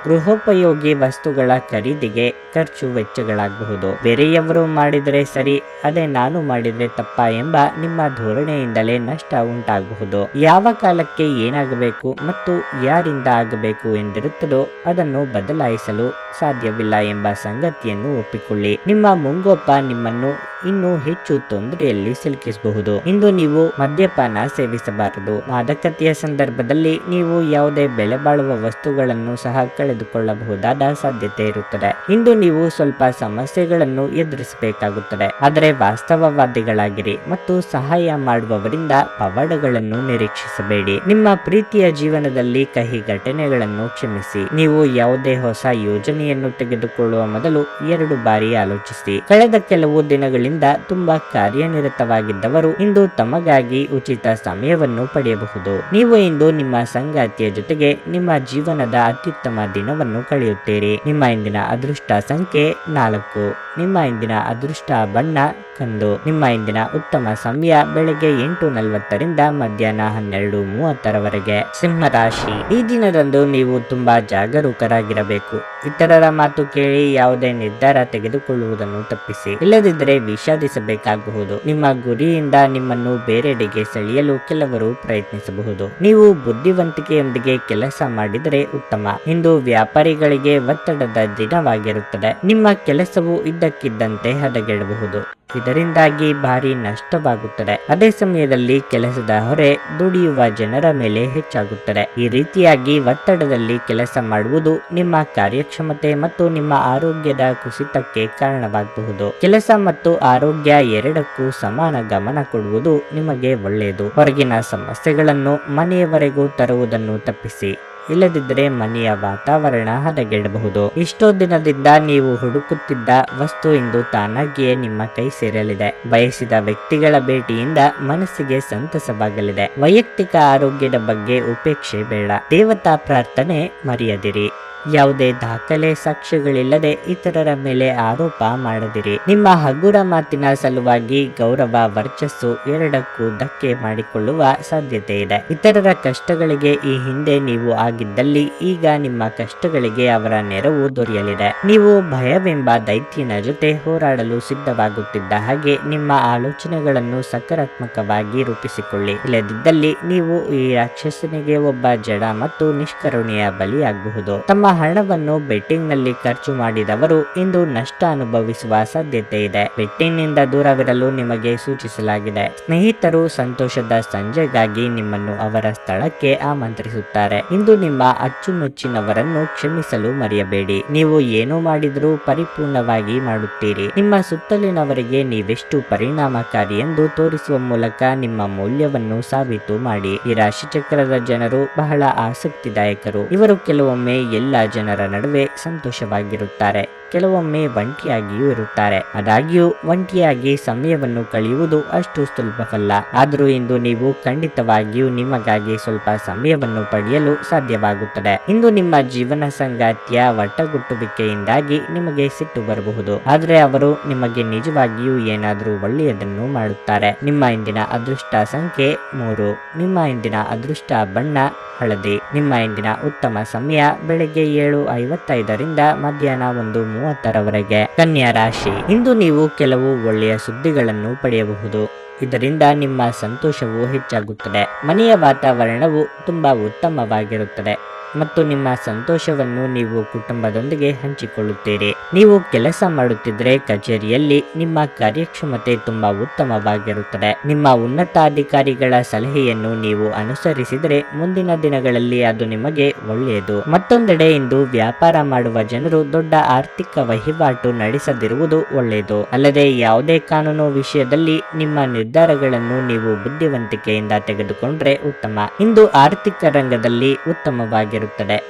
ಗೃಹೋಪಯೋಗಿ ವಸ್ತುಗಳ ಖರೀದಿಗೆ ಖರ್ಚು ವೆಚ್ಚಗಳಾಗಬಹುದು. ಬೇರೆಯವರು ಮಾಡಿದರೆ ಸರಿ, ಅದೇ ನಾನು ಮಾಡಿದರೆ ತಪ್ಪಾ ಎಂಬ ನಿಮ್ಮ ಧೋರಣೆಯಿಂದಲೇ ನಷ್ಟ ಉಂಟಾಗಬಹುದು. ಯಾವ ಕಾಲಕ್ಕೆ ಏನಾಗಬೇಕು ಮತ್ತು ಯಾರಿಂದ ಆಗಬೇಕು ಎಂದಿರುತ್ತದೋ ಅದನ್ನು ಬದಲಾಯಿಸಲು ಸಾಧ್ಯವಿಲ್ಲ ಎಂಬ ಸಂಗತಿಯನ್ನು ಒಪ್ಪಿಕೊಳ್ಳಿ. ನಿಮ್ಮ ಮುಂಗೋಪ ನಿಮ್ಮನ್ನು ಇನ್ನೂ ಹೆಚ್ಚು ತೊಂದರೆಯಲ್ಲಿ ಸಿಲುಕಿಸಬಹುದು. ಇಂದು ನೀವು ಮದ್ಯಪಾನ ಸೇವಿಸಬಾರದು. ಮಾದಕತೆಯ ಸಂದರ್ಭದಲ್ಲಿ ನೀವು ಯಾವುದೇ ಬೆಲೆ ಬಾಳುವ ವಸ್ತುಗಳನ್ನು ಸಹ ಕಳೆದುಕೊಳ್ಳಬಹುದಾದ ಸಾಧ್ಯತೆ ಇರುತ್ತದೆ. ಇಂದು ನೀವು ಸ್ವಲ್ಪ ಸಮಸ್ಯೆಗಳನ್ನು ಎದುರಿಸಬೇಕಾಗುತ್ತದೆ. ಆದರೆ ವಾಸ್ತವವಾದಿಗಳಾಗಿರಿ ಮತ್ತು ಸಹಾಯ ಮಾಡುವವರಿಂದ ಪವಾಡಗಳನ್ನು ನಿರೀಕ್ಷಿಸಬೇಡಿ. ನಿಮ್ಮ ಪ್ರೀತಿಯ ಜೀವನದಲ್ಲಿ ಕಹಿ ಘಟನೆಗಳನ್ನು ಕ್ಷಮಿಸಿ. ನೀವು ಯಾವುದೇ ಹೊಸ ಯೋಜನೆಯನ್ನು ತೆಗೆದುಕೊಳ್ಳುವ ಮೊದಲು 2 ಬಾರಿ ಆಲೋಚಿಸಿ. ಕಳೆದ ಕೆಲವು ದಿನಗಳಿಂದ ತುಂಬಾ ಕಾರ್ಯನಿರತವಾಗಿದ್ದವರು ಇಂದು ತಮಗಾಗಿ ಉಚಿತ ಸಮಯವನ್ನು ಪಡೆಯಬಹುದು. ನೀವು ಇಂದು ನಿಮ್ಮ ಸಂಗಾತಿಯ ಜೊತೆಗೆ ನಿಮ್ಮ ಜೀವನದ ಅತ್ಯುತ್ತಮ ದಿನವನ್ನು ಕಳೆಯುತ್ತೀರಿ. ನಿಮ್ಮ ಇಂದಿನ ಅದೃಷ್ಟ ಸಂಖ್ಯೆ 4. ನಿಮ್ಮ ಇಂದಿನ ಅದೃಷ್ಟ ಬಣ್ಣ ಕಂದು. ನಿಮ್ಮ ಇಂದಿನ ಉತ್ತಮ ಸಮಯ ಬೆಳಗ್ಗೆ 8:40ರಿಂದ ಮಧ್ಯಾಹ್ನ 12:30ರವರೆಗೆ. ಸಿಂಹರಾಶಿ, ಈ ದಿನದಂದು ನೀವು ತುಂಬಾ ಜಾಗರೂಕರಾಗಿರಬೇಕು. ಇತರರ ಮಾತು ಕೇಳಿ ಯಾವುದೇ ನಿರ್ಧಾರ ತೆಗೆದುಕೊಳ್ಳುವುದನ್ನು ತಪ್ಪಿಸಿ, ಇಲ್ಲದಿದ್ದರೆ ವಿಷಾದಿಸಬೇಕಾಗಬಹುದು. ನಿಮ್ಮ ಗುರಿಯಿಂದ ನಿಮ್ಮನ್ನು ಬೇರೆಡೆಗೆ ಸೆಳೆಯಲು ಕೆಲವರು ಪ್ರಯತ್ನಿಸಬಹುದು. ನೀವು ಬುದ್ಧಿವಂತಿಕೆಯೊಂದಿಗೆ ಕೆಲಸ ಮಾಡಿದರೆ ಉತ್ತಮ. ಇಂದು ವ್ಯಾಪಾರಿಗಳಿಗೆ ಒತ್ತಡದ ದಿನವಾಗಿರುತ್ತದೆ. ನಿಮ್ಮ ಕೆಲಸವು ಇದ್ದಕ್ಕಿದ್ದಂತೆ ಹದಗೆಡಬಹುದು. ಇದರಿಂದಾಗಿ ಭಾರಿ ನಷ್ಟವಾಗುತ್ತದೆ. ಅದೇ ಸಮಯದಲ್ಲಿ ಕೆಲಸದ ಹೊರೆ ದುಡಿಯುವ ಜನರ ಮೇಲೆ ಹೆಚ್ಚಾಗುತ್ತದೆ. ಈ ರೀತಿಯಾಗಿ ಒತ್ತಡದಲ್ಲಿ ಕೆಲಸ ಮಾಡುವುದು ನಿಮ್ಮ ಕಾರ್ಯಕ್ಷಮತೆ ಮತ್ತು ನಿಮ್ಮ ಆರೋಗ್ಯದ ಕುಸಿತಕ್ಕೆ ಕಾರಣವಾಗಬಹುದು. ಕೆಲಸ ಮತ್ತು ಆರೋಗ್ಯ ಎರಡಕ್ಕೂ ಸಮಾನ ಗಮನ ಕೊಡುವುದು ನಿಮಗೆ ಒಳ್ಳೆಯದು. ಹೊರಗಿನ ಸಮಸ್ಯೆಗಳನ್ನು ಮನೆಯವರೆಗೂ ತರುವುದನ್ನು ತಪ್ಪಿಸಿ. ಇಲ್ಲದಿದ್ದರೆ ಮನೆಯ ವಾತಾವರಣ ಹದಗೆಡಬಹುದು. ಇಷ್ಟೋ ದಿನದಿಂದ ನೀವು ಹುಡುಕುತ್ತಿದ್ದ ವಸ್ತು ಇಂದು ತಾನಾಗಿಯೇ ನಿಮ್ಮ ಕೈ ಸೇರಲಿದೆ. ಬಯಸಿದ ವ್ಯಕ್ತಿಗಳ ಭೇಟಿಯಿಂದ ಮನಸ್ಸಿಗೆ ಸಂತಸವಾಗಲಿದೆ. ವೈಯಕ್ತಿಕ ಆರೋಗ್ಯದ ಬಗ್ಗೆ ಉಪೇಕ್ಷೆ ಬೇಡ. ದೇವತಾ ಪ್ರಾರ್ಥನೆ ಮರೆಯದಿರಿ. ಯಾವುದೇ ದಾಖಲೆ ಸಾಕ್ಷ್ಯಗಳಿಲ್ಲದೆ ಇತರರ ಮೇಲೆ ಆರೋಪ ಮಾಡದಿರಿ. ನಿಮ್ಮ ಹಗುರ ಮಾತಿನ ಸಲುವಾಗಿ ಗೌರವ ವರ್ಚಸ್ಸು ಎರಡಕ್ಕೂ ಧಕ್ಕೆ ಮಾಡಿಕೊಳ್ಳುವ ಸಾಧ್ಯತೆ ಇದೆ. ಇತರರ ಕಷ್ಟಗಳಿಗೆ ಈ ಹಿಂದೆ ನೀವು ಆಗಿದ್ದಲ್ಲಿ ಈಗ ನಿಮ್ಮ ಕಷ್ಟಗಳಿಗೆ ಅವರ ನೆರವು ದೊರೆಯಲಿದೆ. ನೀವು ಭಯವೆಂಬ ದೈತ್ಯನ ಜೊತೆ ಹೋರಾಡಲು ಸಿದ್ಧವಾಗುತ್ತಿದ್ದ ಹಾಗೆ ನಿಮ್ಮ ಆಲೋಚನೆಗಳನ್ನು ಸಕಾರಾತ್ಮಕವಾಗಿ ರೂಪಿಸಿಕೊಳ್ಳಿ. ಇಲ್ಲದಿದ್ದಲ್ಲಿ ನೀವು ಈ ರಾಕ್ಷಸನಿಗೆ ಒಬ್ಬ ಜಡ ಮತ್ತು ನಿಷ್ಕರುಣೆಯ ಬಲಿಯಾಗಬಹುದು. ತಮ್ಮ ಹಣವನ್ನು ಬೆಟ್ಟಿಂಗ್ ನಲ್ಲಿ ಖರ್ಚು ಮಾಡಿದವರು ಇಂದು ನಷ್ಟ ಅನುಭವಿಸುವ ಸಾಧ್ಯತೆ ಇದೆ. ಬೆಟ್ಟಿಂಗ್ ನಿಂದ ದೂರವಿರಲು ನಿಮಗೆ ಸೂಚಿಸಲಾಗಿದೆ. ಸ್ನೇಹಿತರು ಸಂತೋಷದ ಸಂಜೆಗಾಗಿ ನಿಮ್ಮನ್ನು ಅವರ ಸ್ಥಳಕ್ಕೆ ಆಮಂತ್ರಿಸುತ್ತಾರೆ. ಇಂದು ನಿಮ್ಮ ಅಚ್ಚುಮೆಚ್ಚಿನವರನ್ನು ಕ್ಷಮಿಸಲು ಮರೆಯಬೇಡಿ. ನೀವು ಏನು ಮಾಡಿದರೂ ಪರಿಪೂರ್ಣವಾಗಿ ಮಾಡುತ್ತೀರಿ. ನಿಮ್ಮ ಸುತ್ತಲಿನವರಿಗೆ ನೀವೆಷ್ಟು ಪರಿಣಾಮಕಾರಿ ಎಂದು ತೋರಿಸುವ ಮೂಲಕ ನಿಮ್ಮ ಮೌಲ್ಯವನ್ನು ಸಾಬೀತು ಮಾಡಿ. ಈ ರಾಶಿಚಕ್ರದ ಜನರು ಬಹಳ ಆಸಕ್ತಿದಾಯಕರು. ಇವರು ಕೆಲವೊಮ್ಮೆ ಎಲ್ಲ ಜನರ ನಡುವೆ ಸಂತೋಷವಾಗಿರುತ್ತಾರೆ, ಕೆಲವೊಮ್ಮೆ ಒಂಟಿಯಾಗಿಯೂ ಇರುತ್ತಾರೆ. ಆದಾಗ್ಯೂ ಒಂಟಿಯಾಗಿ ಸಮಯವನ್ನು ಕಳೆಯುವುದು ಅಷ್ಟು ಸುಲಭವಲ್ಲ. ಆದರೂ ಇಂದು ನೀವು ಖಂಡಿತವಾಗಿಯೂ ನಿಮಗಾಗಿ ಸ್ವಲ್ಪ ಸಮಯವನ್ನು ಪಡೆಯಲು ಸಾಧ್ಯವಾಗುತ್ತದೆ. ಇಂದು ನಿಮ್ಮ ಜೀವನ ಸಂಗಾತಿಯ ಒಟ್ಟಗುಟ್ಟುವಿಕೆಯಿಂದಾಗಿ ನಿಮಗೆ ಸಿಟ್ಟು ಬರಬಹುದು, ಆದರೆ ಅವರು ನಿಮಗೆ ನಿಜವಾಗಿಯೂ ಏನಾದರೂ ಒಳ್ಳೆಯದನ್ನು ಮಾಡುತ್ತಾರೆ. ನಿಮ್ಮ ಇಂದಿನ ಅದೃಷ್ಟ ಸಂಖ್ಯೆ 3. ನಿಮ್ಮ ಇಂದಿನ ಅದೃಷ್ಟ ಬಣ್ಣ ಹಳದಿ. ನಿಮ್ಮ ಇಂದಿನ ಉತ್ತಮ ಸಮಯ ಬೆಳಗ್ಗೆ 7:55ರಿಂದ ಮಧ್ಯಾಹ್ನ 1:30ರವರೆಗೆ. ಕನ್ಯಾ ರಾಶಿ. ಇಂದು ನೀವು ಕೆಲವು ಒಳ್ಳೆಯ ಸುದ್ದಿಗಳನ್ನು ಪಡೆಯಬಹುದು. ಇದರಿಂದ ನಿಮ್ಮ ಸಂತೋಷವು ಹೆಚ್ಚಾಗುತ್ತದೆ. ಮನೆಯ ವಾತಾವರಣವು ತುಂಬಾ ಉತ್ತಮವಾಗಿರುತ್ತದೆ ಮತ್ತು ನಿಮ್ಮ ಸಂತೋಷವನ್ನು ನೀವು ಕುಟುಂಬದೊಂದಿಗೆ ಹಂಚಿಕೊಳ್ಳುತ್ತೀರಿ. ನೀವು ಕೆಲಸ ಮಾಡುತ್ತಿದ್ದರೆ ಕಚೇರಿಯಲ್ಲಿ ನಿಮ್ಮ ಕಾರ್ಯಕ್ಷಮತೆ ತುಂಬಾ ಉತ್ತಮವಾಗಿರುತ್ತದೆ. ನಿಮ್ಮ ಉನ್ನತಾಧಿಕಾರಿಗಳ ಸಲಹೆಯನ್ನು ನೀವು ಅನುಸರಿಸಿದರೆ ಮುಂದಿನ ದಿನಗಳಲ್ಲಿ ಅದು ನಿಮಗೆ ಒಳ್ಳೆಯದು. ಮತ್ತೊಂದೆಡೆ ಇಂದು ವ್ಯಾಪಾರ ಮಾಡುವ ಜನರು ದೊಡ್ಡ ಆರ್ಥಿಕ ವಹಿವಾಟು ನಡೆಸದಿರುವುದು ಒಳ್ಳೆಯದು. ಅಲ್ಲದೆ ಯಾವುದೇ ಕಾನೂನು ವಿಷಯದಲ್ಲಿ ನಿಮ್ಮ ನಿರ್ಧಾರಗಳನ್ನು ನೀವು ಬುದ್ಧಿವಂತಿಕೆಯಿಂದ ತೆಗೆದುಕೊಂಡ್ರೆ ಉತ್ತಮ. ಇಂದು ಆರ್ಥಿಕ ರಂಗದಲ್ಲಿ ಉತ್ತಮವಾಗಿ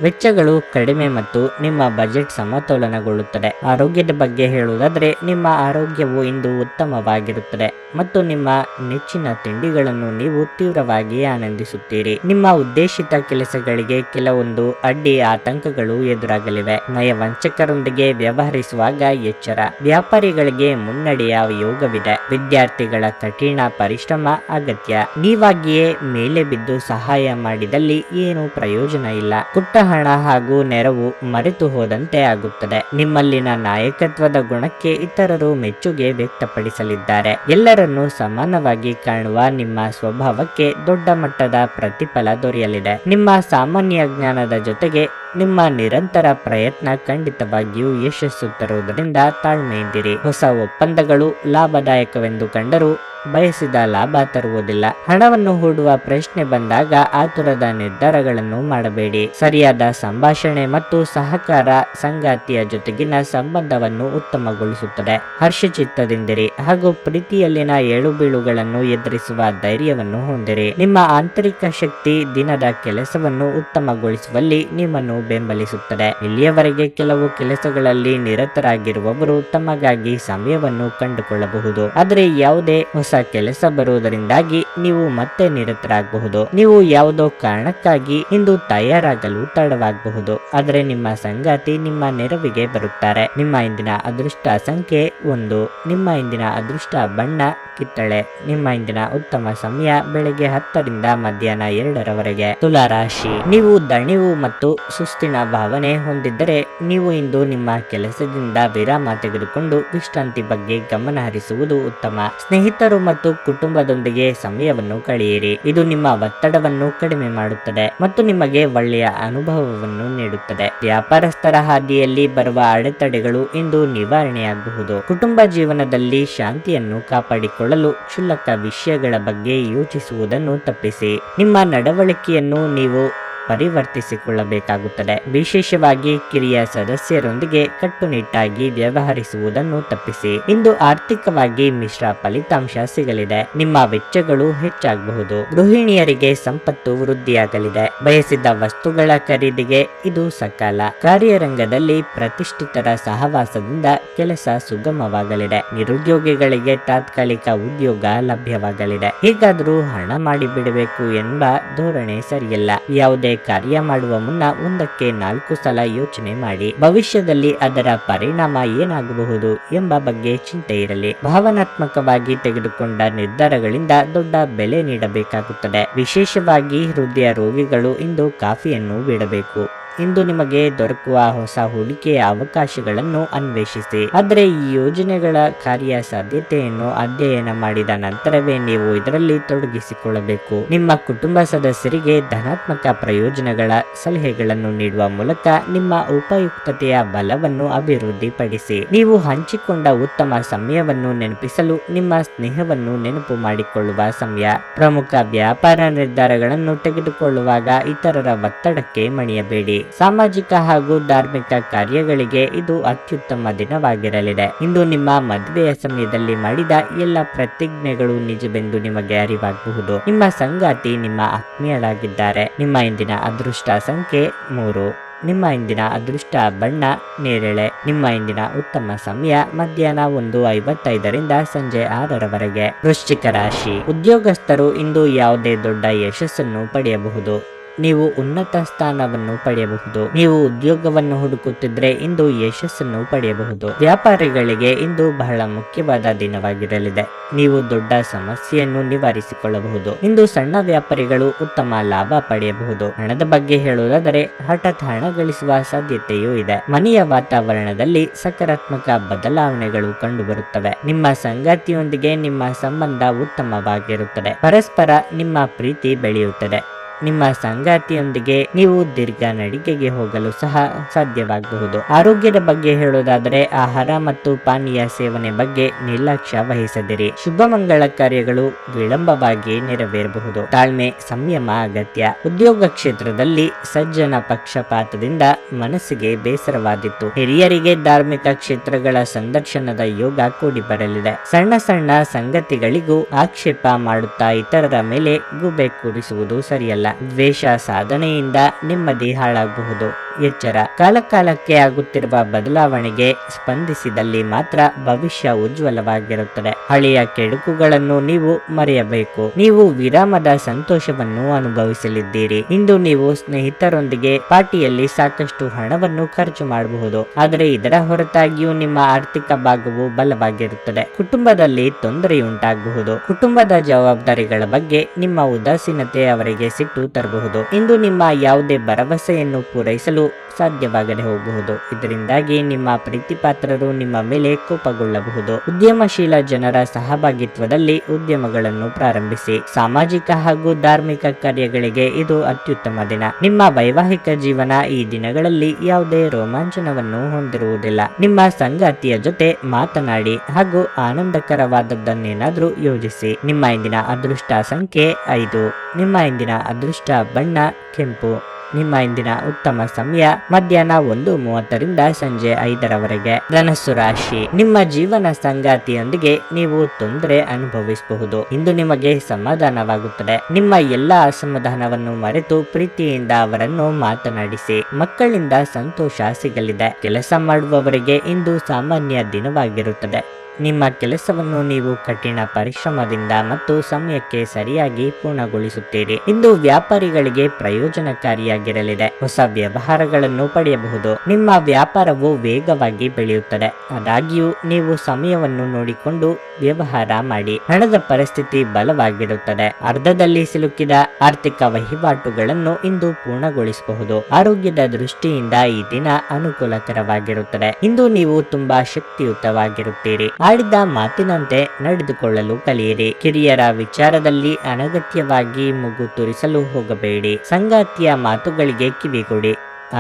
ವೆಚ್ಚಗಳು ಕಡಿಮೆ ಮತ್ತು ನಿಮ್ಮ ಬಜೆಟ್ ಸಮತೋಲನಗೊಳ್ಳುತ್ತದೆ. ಆರೋಗ್ಯದ ಬಗ್ಗೆ ಹೇಳುವುದಾದರೆ ನಿಮ್ಮ ಆರೋಗ್ಯವು ಇಂದು ಉತ್ತಮವಾಗಿರುತ್ತದೆ ಮತ್ತು ನಿಮ್ಮ ನೆಚ್ಚಿನ ತಿಂಡಿಗಳನ್ನು ನೀವು ತೀವ್ರವಾಗಿ ಆನಂದಿಸುತ್ತೀರಿ. ನಿಮ್ಮ ಉದ್ದೇಶಿತ ಕೆಲಸಗಳಿಗೆ ಕೆಲವೊಂದು ಅಡ್ಡಿ ಆತಂಕಗಳು ಎದುರಾಗಲಿವೆ. ನಯವಂಚಕರೊಂದಿಗೆ ವ್ಯವಹರಿಸುವಾಗ ಎಚ್ಚರ. ವ್ಯಾಪಾರಿಗಳಿಗೆ ಮುನ್ನಡೆಯ ಯೋಗವಿದೆ. ವಿದ್ಯಾರ್ಥಿಗಳ ಕಠಿಣ ಪರಿಶ್ರಮ ಅಗತ್ಯ. ನೀವಾಗಿಯೇ ಮೇಲೆ ಬಿದ್ದು ಸಹಾಯ ಮಾಡಿದಲ್ಲಿ ಏನು ಪ್ರಯೋಜನ ಇಲ್ಲ. ಪುಟ್ಟ ಹಣ ಹಾಗೂ ನೆರವು ಮರೆತು ಹೋದಂತೆ ಆಗುತ್ತದೆ. ನಿಮ್ಮಲ್ಲಿನ ನಾಯಕತ್ವದ ಗುಣಕ್ಕೆ ಇತರರು ಮೆಚ್ಚುಗೆ ವ್ಯಕ್ತಪಡಿಸಲಿದ್ದಾರೆ. ಎಲ್ಲರನ್ನೂ ಸಮಾನವಾಗಿ ಕಾಣುವ ನಿಮ್ಮ ಸ್ವಭಾವಕ್ಕೆ ದೊಡ್ಡ ಮಟ್ಟದ ಪ್ರತಿಫಲ ದೊರೆಯಲಿದೆ. ನಿಮ್ಮ ಸಾಮಾನ್ಯ ಜ್ಞಾನದ ಜೊತೆಗೆ ನಿಮ್ಮ ನಿರಂತರ ಪ್ರಯತ್ನ ಖಂಡಿತವಾಗಿಯೂ ಯಶಸ್ಸು ತರುವುದರಿಂದ ತಾಳ್ಮೆಯಿಂದಿರಿ. ಹೊಸ ಒಪ್ಪಂದಗಳು ಲಾಭದಾಯಕವೆಂದು ಕಂಡರೂ ಬಯಸಿದ ಲಾಭ ತರುವುದಿಲ್ಲ. ಹಣವನ್ನು ಹೂಡುವ ಪ್ರಶ್ನೆ ಬಂದಾಗ ಆತುರದ ನಿರ್ಧಾರಗಳನ್ನು ಮಾಡಬೇಡಿ. ಸರಿಯಾದ ಸಂಭಾಷಣೆ ಮತ್ತು ಸಹಕಾರ ಸಂಗಾತಿಯ ಜೊತೆಗಿನ ಸಂಬಂಧವನ್ನು ಉತ್ತಮಗೊಳಿಸುತ್ತದೆ. ಹರ್ಷಚಿತ್ತದಿಂದಿರಿ ಹಾಗೂ ಪ್ರೀತಿಯಲ್ಲಿನ ಏಳುಬೀಳುಗಳನ್ನು ಎದುರಿಸುವ ಧೈರ್ಯವನ್ನು ಹೊಂದಿರಿ. ನಿಮ್ಮ ಆಂತರಿಕ ಶಕ್ತಿ ದಿನದ ಕೆಲಸವನ್ನು ಉತ್ತಮಗೊಳಿಸುವಲ್ಲಿ ನಿಮ್ಮನ್ನು ಬೆಂಬಲಿಸುತ್ತದೆ. ಇಲ್ಲಿಯವರೆಗೆ ಕೆಲವು ಕೆಲಸಗಳಲ್ಲಿ ನಿರತರಾಗಿರುವವರು ತಮಗಾಗಿ ಸಮಯವನ್ನು ಕಂಡುಕೊಳ್ಳಬಹುದು, ಆದರೆ ಯಾವುದೇ ಹೊಸ ಕೆಲಸ ಬರುವುದರಿಂದಾಗಿ ನೀವು ಮತ್ತೆ ನಿರತರಾಗಬಹುದು. ನೀವು ಯಾವುದೋ ಕಾರಣಕ್ಕಾಗಿ ಇಂದು ತಯಾರಾಗಲು ತಡವಾಗಬಹುದು, ಆದರೆ ನಿಮ್ಮ ಸಂಗಾತಿ ನಿಮ್ಮ ನೆರವಿಗೆ ಬರುತ್ತಾರೆ. ನಿಮ್ಮ ಇಂದಿನ ಅದೃಷ್ಟ ಸಂಖ್ಯೆ 1. ನಿಮ್ಮ ಇಂದಿನ ಅದೃಷ್ಟ ಬಣ್ಣ ಕಿತ್ತಳೆ. ನಿಮ್ಮ ಇಂದಿನ ಉತ್ತಮ ಸಮಯ ಬೆಳಗ್ಗೆ 10ರಿಂದ ಮಧ್ಯಾಹ್ನ 2ರವರೆಗೆ. ತುಲಾ ರಾಶಿ. ನೀವು ದಣಿವು ಮತ್ತು ಸುಸ್ತಿನ ಭಾವನೆ ಹೊಂದಿದ್ದರೆ ನೀವು ಇಂದು ನಿಮ್ಮ ಕೆಲಸದಿಂದ ವಿರಾಮ ತೆಗೆದುಕೊಂಡು ವಿಶ್ರಾಂತಿ ಬಗ್ಗೆ ಗಮನ ಹರಿಸುವುದು ಉತ್ತಮ. ಸ್ನೇಹಿತರು ಮತ್ತು ಕುಟುಂಬದೊಂದಿಗೆ ಸಮಯವನ್ನು ಕಳೆಯಿರಿ. ಇದು ನಿಮ್ಮ ಒತ್ತಡವನ್ನು ಕಡಿಮೆ ಮಾಡುತ್ತದೆ ಮತ್ತು ನಿಮಗೆ ಒಳ್ಳೆಯ ಅನುಭವವನ್ನು ನೀಡುತ್ತದೆ. ವ್ಯಾಪಾರಸ್ಥರ ಹಾದಿಯಲ್ಲಿ ಬರುವ ಅಡೆತಡೆಗಳು ಇಂದು ನಿವಾರಣೆಯಾಗಬಹುದು. ಕುಟುಂಬ ಜೀವನದಲ್ಲಿ ಶಾಂತಿಯನ್ನು ಕಾಪಾಡಿಕೊಳ್ಳಲು ಕ್ಷುಲ್ಲಕ ವಿಷಯಗಳ ಬಗ್ಗೆ ಯೋಚಿಸುವುದನ್ನು ತಪ್ಪಿಸಿ. ನಿಮ್ಮ ನಡವಳಿಕೆಯನ್ನು ನೀವು ಪರಿವರ್ತಿಸಿಕೊಳ್ಳಬೇಕಾಗುತ್ತದೆ. ವಿಶೇಷವಾಗಿ ಕಿರಿಯ ಸದಸ್ಯರೊಂದಿಗೆ ಕಟ್ಟುನಿಟ್ಟಾಗಿ ವ್ಯವಹರಿಸುವುದನ್ನು ತಪ್ಪಿಸಿ. ಇಂದು ಆರ್ಥಿಕವಾಗಿ ಮಿಶ್ರ ಫಲಿತಾಂಶ ಸಿಗಲಿದೆ. ನಿಮ್ಮ ವೆಚ್ಚಗಳು ಹೆಚ್ಚಾಗಬಹುದು. ಗೃಹಿಣಿಯರಿಗೆ ಸಂಪತ್ತು ವೃದ್ಧಿಯಾಗಲಿದೆ. ಬಯಸಿದ ವಸ್ತುಗಳ ಖರೀದಿಗೆ ಇದು ಸಕಾಲ. ಕಾರ್ಯರಂಗದಲ್ಲಿ ಪ್ರತಿಷ್ಠಿತರ ಸಹವಾಸದಿಂದ ಕೆಲಸ ಸುಗಮವಾಗಲಿದೆ. ನಿರುದ್ಯೋಗಿಗಳಿಗೆ ತಾತ್ಕಾಲಿಕ ಉದ್ಯೋಗ ಲಭ್ಯವಾಗಲಿದೆ. ಹೇಗಾದರೂ ಹಣ ಮಾಡಿಬಿಡಬೇಕು ಎಂಬ ಧೋರಣೆ ಸರಿಯಲ್ಲ. ಯಾವುದೇ ಕಾರ್ಯ ಮಾಡುವ ಮುನ್ನ 1-4 ಸಲ ಯೋಚನೆ ಮಾಡಿ. ಭವಿಷ್ಯದಲ್ಲಿ ಅದರ ಪರಿಣಾಮ ಏನಾಗಬಹುದು ಎಂಬ ಬಗ್ಗೆ ಚಿಂತೆ ಇರಲಿ. ಭಾವನಾತ್ಮಕವಾಗಿ ತೆಗೆದುಕೊಂಡ ನಿರ್ಧಾರಗಳಿಂದ ದೊಡ್ಡ ಬೆಲೆ ನೀಡಬೇಕಾಗುತ್ತದೆ. ವಿಶೇಷವಾಗಿ ಹೃದಯ ರೋಗಿಗಳು ಇಂದು ಕಾಫಿಯನ್ನು ಬಿಡಬೇಕು. ಇಂದು ನಿಮಗೆ ದೊರಕುವ ಹೊಸ ಹೂಡಿಕೆಯ ಅವಕಾಶಗಳನ್ನು ಅನ್ವೇಷಿಸಿ. ಆದರೆ ಈ ಯೋಜನೆಗಳ ಕಾರ್ಯಸಾಧ್ಯತೆಯನ್ನು ಅಧ್ಯಯನ ಮಾಡಿದ ನಂತರವೇ ನೀವು ಇದರಲ್ಲಿ ತೊಡಗಿಸಿಕೊಳ್ಳಬೇಕು. ನಿಮ್ಮ ಕುಟುಂಬ ಸದಸ್ಯರಿಗೆ ಧನಾತ್ಮಕ ಪ್ರಯೋಜನಗಳ ಸಲಹೆಗಳನ್ನು ನೀಡುವ ಮೂಲಕ ನಿಮ್ಮ ಉಪಯುಕ್ತತೆಯ ಬಲವನ್ನು ಅಭಿವೃದ್ಧಿಪಡಿಸಿ. ನೀವು ಹಂಚಿಕೊಂಡ ಉತ್ತಮ ಸಮಯವನ್ನು ನೆನಪಿಸಲು ನಿಮ್ಮ ಸ್ನೇಹವನ್ನು ನೆನಪು ಮಾಡಿಕೊಳ್ಳುವ ಸಮಯ. ಪ್ರಮುಖ ವ್ಯಾಪಾರ ನಿರ್ಧಾರಗಳನ್ನು ತೆಗೆದುಕೊಳ್ಳುವಾಗ ಇತರರ ಒತ್ತಡಕ್ಕೆ ಮಣಿಯಬೇಡಿ. ಸಾಮಾಜಿಕ ಹಾಗೂ ಧಾರ್ಮಿಕ ಕಾರ್ಯಗಳಿಗೆ ಇದು ಅತ್ಯುತ್ತಮ ದಿನವಾಗಿರಲಿದೆ. ಇಂದು ನಿಮ್ಮ ಮದುವೆಯ ಸಮಯದಲ್ಲಿ ಮಾಡಿದ ಎಲ್ಲ ಪ್ರತಿಜ್ಞೆಗಳು ನಿಜವೆಂದು ನಿಮಗೆ ಅರಿವಾಗಬಹುದು. ನಿಮ್ಮ ಸಂಗಾತಿ ನಿಮ್ಮ ಆತ್ಮೀಯರಾಗಿದ್ದಾರೆ. ನಿಮ್ಮ ಇಂದಿನ ಅದೃಷ್ಟ ಸಂಖ್ಯೆ 3. ನಿಮ್ಮ ಇಂದಿನ ಅದೃಷ್ಟ ಬಣ್ಣ ನೇರಳೆ. ನಿಮ್ಮ ಇಂದಿನ ಉತ್ತಮ ಸಮಯ ಮಧ್ಯಾಹ್ನ 1:55ರಿಂದ ಸಂಜೆ 6ರವರೆಗೆ. ವೃಶ್ಚಿಕ ರಾಶಿ. ಉದ್ಯೋಗಸ್ಥರು ಇಂದು ಯಾವುದೇ ದೊಡ್ಡ ಯಶಸ್ಸನ್ನು ಪಡೆಯಬಹುದು. ನೀವು ಉನ್ನತ ಸ್ಥಾನವನ್ನು ಪಡೆಯಬಹುದು. ನೀವು ಉದ್ಯೋಗವನ್ನು ಹುಡುಕುತ್ತಿದ್ರೆ ಇಂದು ಯಶಸ್ಸನ್ನು ಪಡೆಯಬಹುದು. ವ್ಯಾಪಾರಿಗಳಿಗೆ ಇಂದು ಬಹಳ ಮುಖ್ಯವಾದ ದಿನವಾಗಿರಲಿದೆ. ನೀವು ದೊಡ್ಡ ಸಮಸ್ಯೆಯನ್ನು ನಿವಾರಿಸಿಕೊಳ್ಳಬಹುದು. ಇಂದು ಸಣ್ಣ ವ್ಯಾಪಾರಿಗಳು ಉತ್ತಮ ಲಾಭ ಪಡೆಯಬಹುದು. ಹಣದ ಬಗ್ಗೆ ಹೇಳುವುದಾದರೆ ಹಠಾತ್ ಹಣ ಗಳಿಸುವ ಸಾಧ್ಯತೆಯೂ ಇದೆ. ಮನೆಯ ವಾತಾವರಣದಲ್ಲಿ ಸಕಾರಾತ್ಮಕ ಬದಲಾವಣೆಗಳು ಕಂಡುಬರುತ್ತವೆ. ನಿಮ್ಮ ಸಂಗಾತಿಯೊಂದಿಗೆ ನಿಮ್ಮ ಸಂಬಂಧ ಉತ್ತಮವಾಗಿರುತ್ತದೆ. ಪರಸ್ಪರ ನಿಮ್ಮ ಪ್ರೀತಿ ಬೆಳೆಯುತ್ತದೆ. ನಿಮ್ಮ ಸಂಗಾತಿಯೊಂದಿಗೆ ನೀವು ದೀರ್ಘ ನಡಿಗೆಗೆ ಹೋಗಲು ಸಹ ಸಾಧ್ಯವಾಗಬಹುದು. ಆರೋಗ್ಯದ ಬಗ್ಗೆ ಹೇಳೋದಾದರೆ ಆಹಾರ ಮತ್ತು ಪಾನೀಯ ಸೇವನೆ ಬಗ್ಗೆ ನಿರ್ಲಕ್ಷ್ಯ ವಹಿಸದಿರಿ. ಶುಭ ಮಂಗಳ ಕಾರ್ಯಗಳು ವಿಳಂಬವಾಗಿ ನೆರವೇರಬಹುದು. ತಾಳ್ಮೆ ಸಂಯಮ ಅಗತ್ಯ. ಉದ್ಯೋಗ ಕ್ಷೇತ್ರದಲ್ಲಿ ಸಜ್ಜನ ಪಕ್ಷಪಾತದಿಂದ ಮನಸ್ಸಿಗೆ ಬೇಸರವಾದಿತ್ತು. ಹಿರಿಯರಿಗೆ ಧಾರ್ಮಿಕ ಕ್ಷೇತ್ರಗಳ ಸಂದರ್ಶನದ ಯೋಗ ಕೂಡಿ ಬರಲಿದೆ. ಸಣ್ಣ ಸಣ್ಣ ಸಂಗತಿಗಳಿಗೂ ಆಕ್ಷೇಪ ಮಾಡುತ್ತಾ ಇತರರ ಮೇಲೆ ಗೂಬೆ ಕೂರಿಸುವುದು ಸರಿಯಲ್ಲ. ದ್ವೇಷ ಸಾಧನೆಯಿಂದ ನೆಮ್ಮದಿ ಹಾಳಾಗಬಹುದು. ಎಚ್ಚರ. ಕಾಲಕಾಲಕ್ಕೆ ಆಗುತ್ತಿರುವ ಬದಲಾವಣೆಗೆ ಸ್ಪಂದಿಸಿದಲ್ಲಿ ಮಾತ್ರ ಭವಿಷ್ಯ ಉಜ್ವಲವಾಗಿರುತ್ತದೆ. ಹಳೆಯ ಕೆಡುಕುಗಳನ್ನು ನೀವು ಮರೆಯಬೇಕು. ನೀವು ವಿರಾಮದ ಸಂತೋಷವನ್ನು ಅನುಭವಿಸಲಿದ್ದೀರಿ. ಇಂದು ನೀವು ಸ್ನೇಹಿತರೊಂದಿಗೆ ಪಾರ್ಟಿಯಲ್ಲಿ ಸಾಕಷ್ಟು ಹಣವನ್ನು ಖರ್ಚು ಮಾಡಬಹುದು. ಆದರೆ ಇದರ ಹೊರತಾಗಿಯೂ ನಿಮ್ಮ ಆರ್ಥಿಕ ಭಾಗವು ಬಲವಾಗಿರುತ್ತದೆ. ಕುಟುಂಬದಲ್ಲಿ ತೊಂದರೆಯುಂಟಾಗಬಹುದು. ಕುಟುಂಬದ ಜವಾಬ್ದಾರಿಗಳ ಬಗ್ಗೆ ನಿಮ್ಮ ಉದಾಸೀನತೆ ಅವರಿಗೆ ಸಿಟ್ಟು ತರಬಹುದು. ಇಂದು ನಿಮ್ಮ ಯಾವುದೇ ಭರವಸೆಯನ್ನು ಪೂರೈಸಲು ಸಾಧ್ಯವಾಗದೆ ಹೋಗಬಹುದು. ಇದರಿಂದಾಗಿ ನಿಮ್ಮ ಪ್ರೀತಿಪಾತ್ರರು ನಿಮ್ಮ ಮೇಲೆ ಕೋಪಗೊಳ್ಳಬಹುದು. ಉದ್ಯಮಶೀಲ ಜನರ ಸಹಭಾಗಿತ್ವದಲ್ಲಿ ಉದ್ಯಮಗಳನ್ನು ಪ್ರಾರಂಭಿಸಿ. ಸಾಮಾಜಿಕ ಹಾಗೂ ಧಾರ್ಮಿಕ ಕಾರ್ಯಗಳಿಗೆ ಇದು ಅತ್ಯುತ್ತಮ ದಿನ. ನಿಮ್ಮ ವೈವಾಹಿಕ ಜೀವನ ಈ ದಿನಗಳಲ್ಲಿ ಯಾವುದೇ ರೋಮಾಂಚನವನ್ನು ಹೊಂದಿರುವುದಿಲ್ಲ. ನಿಮ್ಮ ಸಂಗಾತಿಯ ಜೊತೆ ಮಾತನಾಡಿ ಹಾಗೂ ಆನಂದಕರವಾದದ್ದನ್ನೇನಾದ್ರೂ ಯೋಜಿಸಿ. ನಿಮ್ಮ ಇಂದಿನ ಅದೃಷ್ಟ ಸಂಖ್ಯೆ 5. ನಿಮ್ಮ ಇಂದಿನ ಅದೃಷ್ಟ ಬಣ್ಣ ಕೆಂಪು. ನಿಮ್ಮ ಇಂದಿನ ಉತ್ತಮ ಸಮಯ ಮಧ್ಯಾಹ್ನ 1:30ರಿಂದ ಸಂಜೆ 5ರವರೆಗೆ. ಧನಸ್ಸು ರಾಶಿ. ನಿಮ್ಮ ಜೀವನ ಸಂಗಾತಿಯೊಂದಿಗೆ ನೀವು ತೊಂದರೆ ಅನುಭವಿಸಬಹುದು. ಇಂದು ನಿಮಗೆ ಸಮಾಧಾನವಾಗುತ್ತದೆ. ನಿಮ್ಮ ಎಲ್ಲಾ ಅಸಮಾಧಾನವನ್ನು ಮರೆತು ಪ್ರೀತಿಯಿಂದ ಅವರನ್ನು ಮಾತನಾಡಿಸಿ. ಮಕ್ಕಳಿಂದ ಸಂತೋಷ ಸಿಗಲಿದೆ. ಕೆಲಸ ಮಾಡುವವರಿಗೆ ಇಂದು ಸಾಮಾನ್ಯ ದಿನವಾಗಿರುತ್ತದೆ. ನಿಮ್ಮ ಕೆಲಸವನ್ನು ನೀವು ಕಠಿಣ ಪರಿಶ್ರಮದಿಂದ ಮತ್ತು ಸಮಯಕ್ಕೆ ಸರಿಯಾಗಿ ಪೂರ್ಣಗೊಳಿಸುತ್ತೀರಿ. ಇಂದು ವ್ಯಾಪಾರಿಗಳಿಗೆ ಪ್ರಯೋಜನಕಾರಿಯಾಗಿರಲಿದೆ. ಹೊಸ ವ್ಯವಹಾರಗಳನ್ನು ಪಡೆಯಬಹುದು. ನಿಮ್ಮ ವ್ಯಾಪಾರವು ವೇಗವಾಗಿ ಬೆಳೆಯುತ್ತದೆ. ಆದಾಗ್ಯೂ ನೀವು ಸಮಯವನ್ನು ನೋಡಿಕೊಂಡು ವ್ಯವಹಾರ ಮಾಡಿ. ಹಣದ ಪರಿಸ್ಥಿತಿ ಬಲವಾಗಿರುತ್ತದೆ. ಅರ್ಧದಲ್ಲಿ ಸಿಲುಕಿದ ಆರ್ಥಿಕ ವಹಿವಾಟುಗಳನ್ನು ಇಂದು ಪೂರ್ಣಗೊಳಿಸಬಹುದು. ಆರೋಗ್ಯದ ದೃಷ್ಟಿಯಿಂದ ಈ ದಿನ ಅನುಕೂಲಕರವಾಗಿರುತ್ತದೆ. ಇಂದು ನೀವು ತುಂಬಾ ಶಕ್ತಿಯುತವಾಗಿರುತ್ತೀರಿ. ಆಡಿದ ಮಾತಿನಂತೆ ನಡೆದುಕೊಳ್ಳಲು ಕಲಿಯಿರಿ. ಕಿರಿಯರ ವಿಚಾರದಲ್ಲಿ ಅನಗತ್ಯವಾಗಿ ಮುಗು ತೋರಿಸಲು ಹೋಗಬೇಡಿ. ಸಂಗಾತಿಯ ಮಾತುಗಳಿಗೆ ಕಿವಿಗೊಡಿ.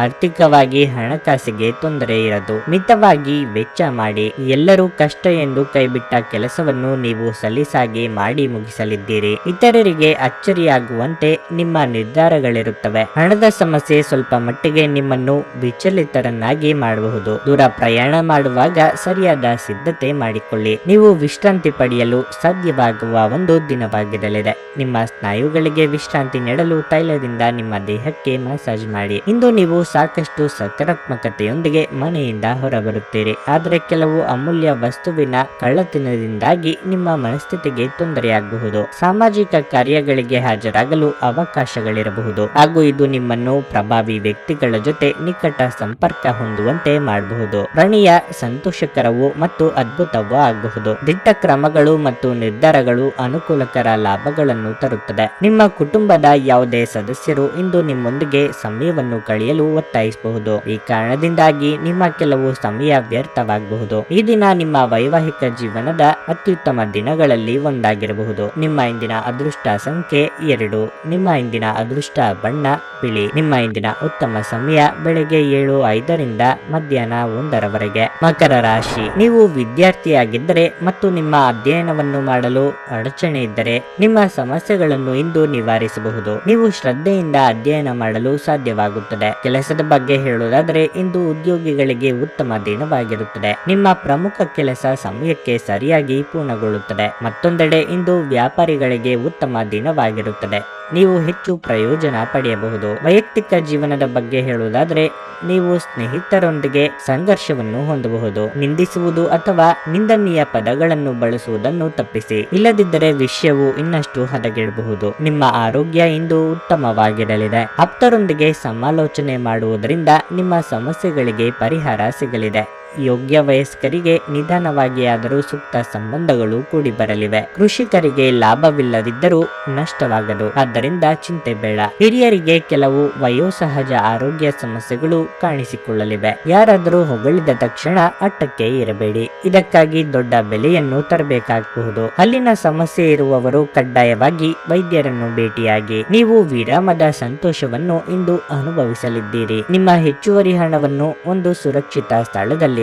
ಆರ್ಥಿಕವಾಗಿ ಹಣಕಾಸಿಗೆ ತೊಂದರೆ ಇರದು. ಮಿತವಾಗಿ ವೆಚ್ಚ ಮಾಡಿ. ಎಲ್ಲರೂ ಕಷ್ಟ ಎಂದು ಕೈಬಿಟ್ಟ ಕೆಲಸವನ್ನು ನೀವು ಸಲೀಸಾಗಿ ಮಾಡಿ ಮುಗಿಸಲಿದ್ದೀರಿ. ಇತರರಿಗೆ ಅಚ್ಚರಿಯಾಗುವಂತೆ ನಿಮ್ಮ ನಿರ್ಧಾರಗಳಿರುತ್ತವೆ. ಹಣದ ಸಮಸ್ಯೆ ಸ್ವಲ್ಪ ಮಟ್ಟಿಗೆ ನಿಮ್ಮನ್ನು ವಿಚಲಿತರನ್ನಾಗಿ ಮಾಡಬಹುದು. ದೂರ ಪ್ರಯಾಣ ಮಾಡುವಾಗ ಸರಿಯಾದ ಸಿದ್ಧತೆ ಮಾಡಿಕೊಳ್ಳಿ. ನೀವು ವಿಶ್ರಾಂತಿ ಪಡೆಯಲು ಸಾಧ್ಯವಾಗುವ ಒಂದು ದಿನವಾಗಿರಲಿದೆ. ನಿಮ್ಮ ಸ್ನಾಯುಗಳಿಗೆ ವಿಶ್ರಾಂತಿ ನೀಡಲು ತೈಲದಿಂದ ನಿಮ್ಮ ದೇಹಕ್ಕೆ ಮಸಾಜ್ ಮಾಡಿ. ಇಂದು ನೀವು ಸಾಕಷ್ಟು ಸಕಾರಾತ್ಮಕತೆಯೊಂದಿಗೆ ಮನೆಯಿಂದ ಹೊರಬರುತ್ತೀರಿ. ಆದರೆ ಕೆಲವು ಅಮೂಲ್ಯ ವಸ್ತುವಿನ ಕಳ್ಳತನದಿಂದಾಗಿ ನಿಮ್ಮ ಮನಸ್ಥಿತಿಗೆ ತೊಂದರೆಯಾಗಬಹುದು. ಸಾಮಾಜಿಕ ಕಾರ್ಯಗಳಿಗೆ ಹಾಜರಾಗಲು ಅವಕಾಶಗಳಿರಬಹುದು ಹಾಗೂ ಇದು ನಿಮ್ಮನ್ನು ಪ್ರಭಾವಿ ವ್ಯಕ್ತಿಗಳ ಜೊತೆ ನಿಕಟ ಸಂಪರ್ಕ ಹೊಂದುವಂತೆ ಮಾಡಬಹುದು. ಪ್ರಣಯ ಸಂತೋಷಕರವೂ ಮತ್ತು ಅದ್ಭುತವೂ ಆಗಬಹುದು. ದಿಟ್ಟ ಕ್ರಮಗಳು ಮತ್ತು ನಿರ್ಧಾರಗಳು ಅನುಕೂಲಕರ ಲಾಭಗಳನ್ನು ತರುತ್ತದೆ. ನಿಮ್ಮ ಕುಟುಂಬದ ಯಾವುದೇ ಸದಸ್ಯರು ಇಂದು ನಿಮ್ಮೊಂದಿಗೆ ಸಮಯವನ್ನು ಕಳೆಯಲು ಒತ್ತಾಯಿಸಬಹುದು. ಈ ಕಾರಣದಿಂದಾಗಿ ನಿಮ್ಮ ಕೆಲವು ಸಮಯ ವ್ಯರ್ಥವಾಗಬಹುದು. ಈ ದಿನ ನಿಮ್ಮ ವೈವಾಹಿಕ ಜೀವನದ ಅತ್ಯುತ್ತಮ ದಿನಗಳಲ್ಲಿ ಒಂದಾಗಿರಬಹುದು. ನಿಮ್ಮ ಇಂದಿನ ಅದೃಷ್ಟ ಸಂಖ್ಯೆ 2. ನಿಮ್ಮ ಇಂದಿನ ಅದೃಷ್ಟ ಬಣ್ಣ ಬಿಳಿ. ನಿಮ್ಮ ಇಂದಿನ ಉತ್ತಮ ಸಮಯ ಬೆಳಗ್ಗೆ 7:05 ಮಧ್ಯಾಹ್ನ 1 ಮಕರ ರಾಶಿ. ನೀವು ವಿದ್ಯಾರ್ಥಿಯಾಗಿದ್ದರೆ ಮತ್ತು ನಿಮ್ಮ ಅಧ್ಯಯನವನ್ನು ಮಾಡಲು ಅಡಚಣೆ ಇದ್ದರೆ ನಿಮ್ಮ ಸಮಸ್ಯೆಗಳನ್ನು ಇಂದು ನಿವಾರಿಸಬಹುದು. ನೀವು ಶ್ರದ್ಧೆಯಿಂದ ಅಧ್ಯಯನ ಮಾಡಲು ಸಾಧ್ಯವಾಗುತ್ತದೆ. ಕೆಲಸದ ಬಗ್ಗೆ ಹೇಳುವುದಾದರೆ ಇಂದು ಉದ್ಯೋಗಿಗಳಿಗೆ ಉತ್ತಮ ದಿನವಾಗಿರುತ್ತದೆ. ನಿಮ್ಮ ಪ್ರಮುಖ ಕೆಲಸ ಸಮಯಕ್ಕೆ ಸರಿಯಾಗಿ ಪೂರ್ಣಗೊಳ್ಳುತ್ತದೆ. ಮತ್ತೊಂದೆಡೆ ಇಂದು ವ್ಯಾಪಾರಿಗಳಿಗೆ ಉತ್ತಮ ದಿನವಾಗಿರುತ್ತದೆ. ನೀವು ಹೆಚ್ಚು ಪ್ರಯೋಜನ ಪಡೆಯಬಹುದು. ವೈಯಕ್ತಿಕ ಜೀವನದ ಬಗ್ಗೆ ಹೇಳುವುದಾದರೆ ನೀವು ಸ್ನೇಹಿತರೊಂದಿಗೆ ಸಂಘರ್ಷವನ್ನು ಹೊಂದಬಹುದು. ನಿಂದಿಸುವುದು ಅಥವಾ ನಿಂದನೀಯ ಪದಗಳನ್ನು ಬಳಸುವುದನ್ನು ತಪ್ಪಿಸಿ. ಇಲ್ಲದಿದ್ದರೆ ವಿಷಯವು ಇನ್ನಷ್ಟು ಹದಗೆಡಬಹುದು. ನಿಮ್ಮ ಆರೋಗ್ಯ ಇಂದು ಉತ್ತಮವಾಗಿರಲಿದೆ. ಆಪ್ತರೊಂದಿಗೆ ಸಮಾಲೋಚನೆ ಮಾಡುವುದರಿಂದ ನಿಮ್ಮ ಸಮಸ್ಯೆಗಳಿಗೆ ಪರಿಹಾರ ಸಿಗಲಿದೆ. ಯೋಗ್ಯ ವಯಸ್ಕರಿಗೆ ನಿಧಾನವಾಗಿ ಆದರೂ ಸೂಕ್ತ ಸಂಬಂಧಗಳು ಕೂಡಿ ಬರಲಿವೆ. ಕೃಷಿಕರಿಗೆ ಲಾಭವಿಲ್ಲದಿದ್ದರೂ ನಷ್ಟವಾಗದು, ಆದ್ದರಿಂದ ಚಿಂತೆ ಬೇಡ. ಹಿರಿಯರಿಗೆ ಕೆಲವು ವಯೋಸಹಜ ಆರೋಗ್ಯ ಸಮಸ್ಯೆಗಳು ಕಾಣಿಸಿಕೊಳ್ಳಲಿವೆ. ಯಾರಾದರೂ ಹೊಗಳಿದ ತಕ್ಷಣ ಅಟ್ಟಕ್ಕೆ ಇರಬೇಡಿ. ಇದಕ್ಕಾಗಿ ದೊಡ್ಡ ಬೆಲೆಯನ್ನು ತರಬೇಕಾಗಬಹುದು. ಹಲ್ಲಿನ ಸಮಸ್ಯೆ ಇರುವವರು ಕಡ್ಡಾಯವಾಗಿ ವೈದ್ಯರನ್ನು ಭೇಟಿಯಾಗಿ. ನೀವು ವಿರಾಮದ ಸಂತೋಷವನ್ನು ಇಂದು ಅನುಭವಿಸಲಿದ್ದೀರಿ. ನಿಮ್ಮ ಹೆಚ್ಚುವರಿ ಹಣವನ್ನು ಒಂದು ಸುರಕ್ಷಿತ ಸ್ಥಳದಲ್ಲಿ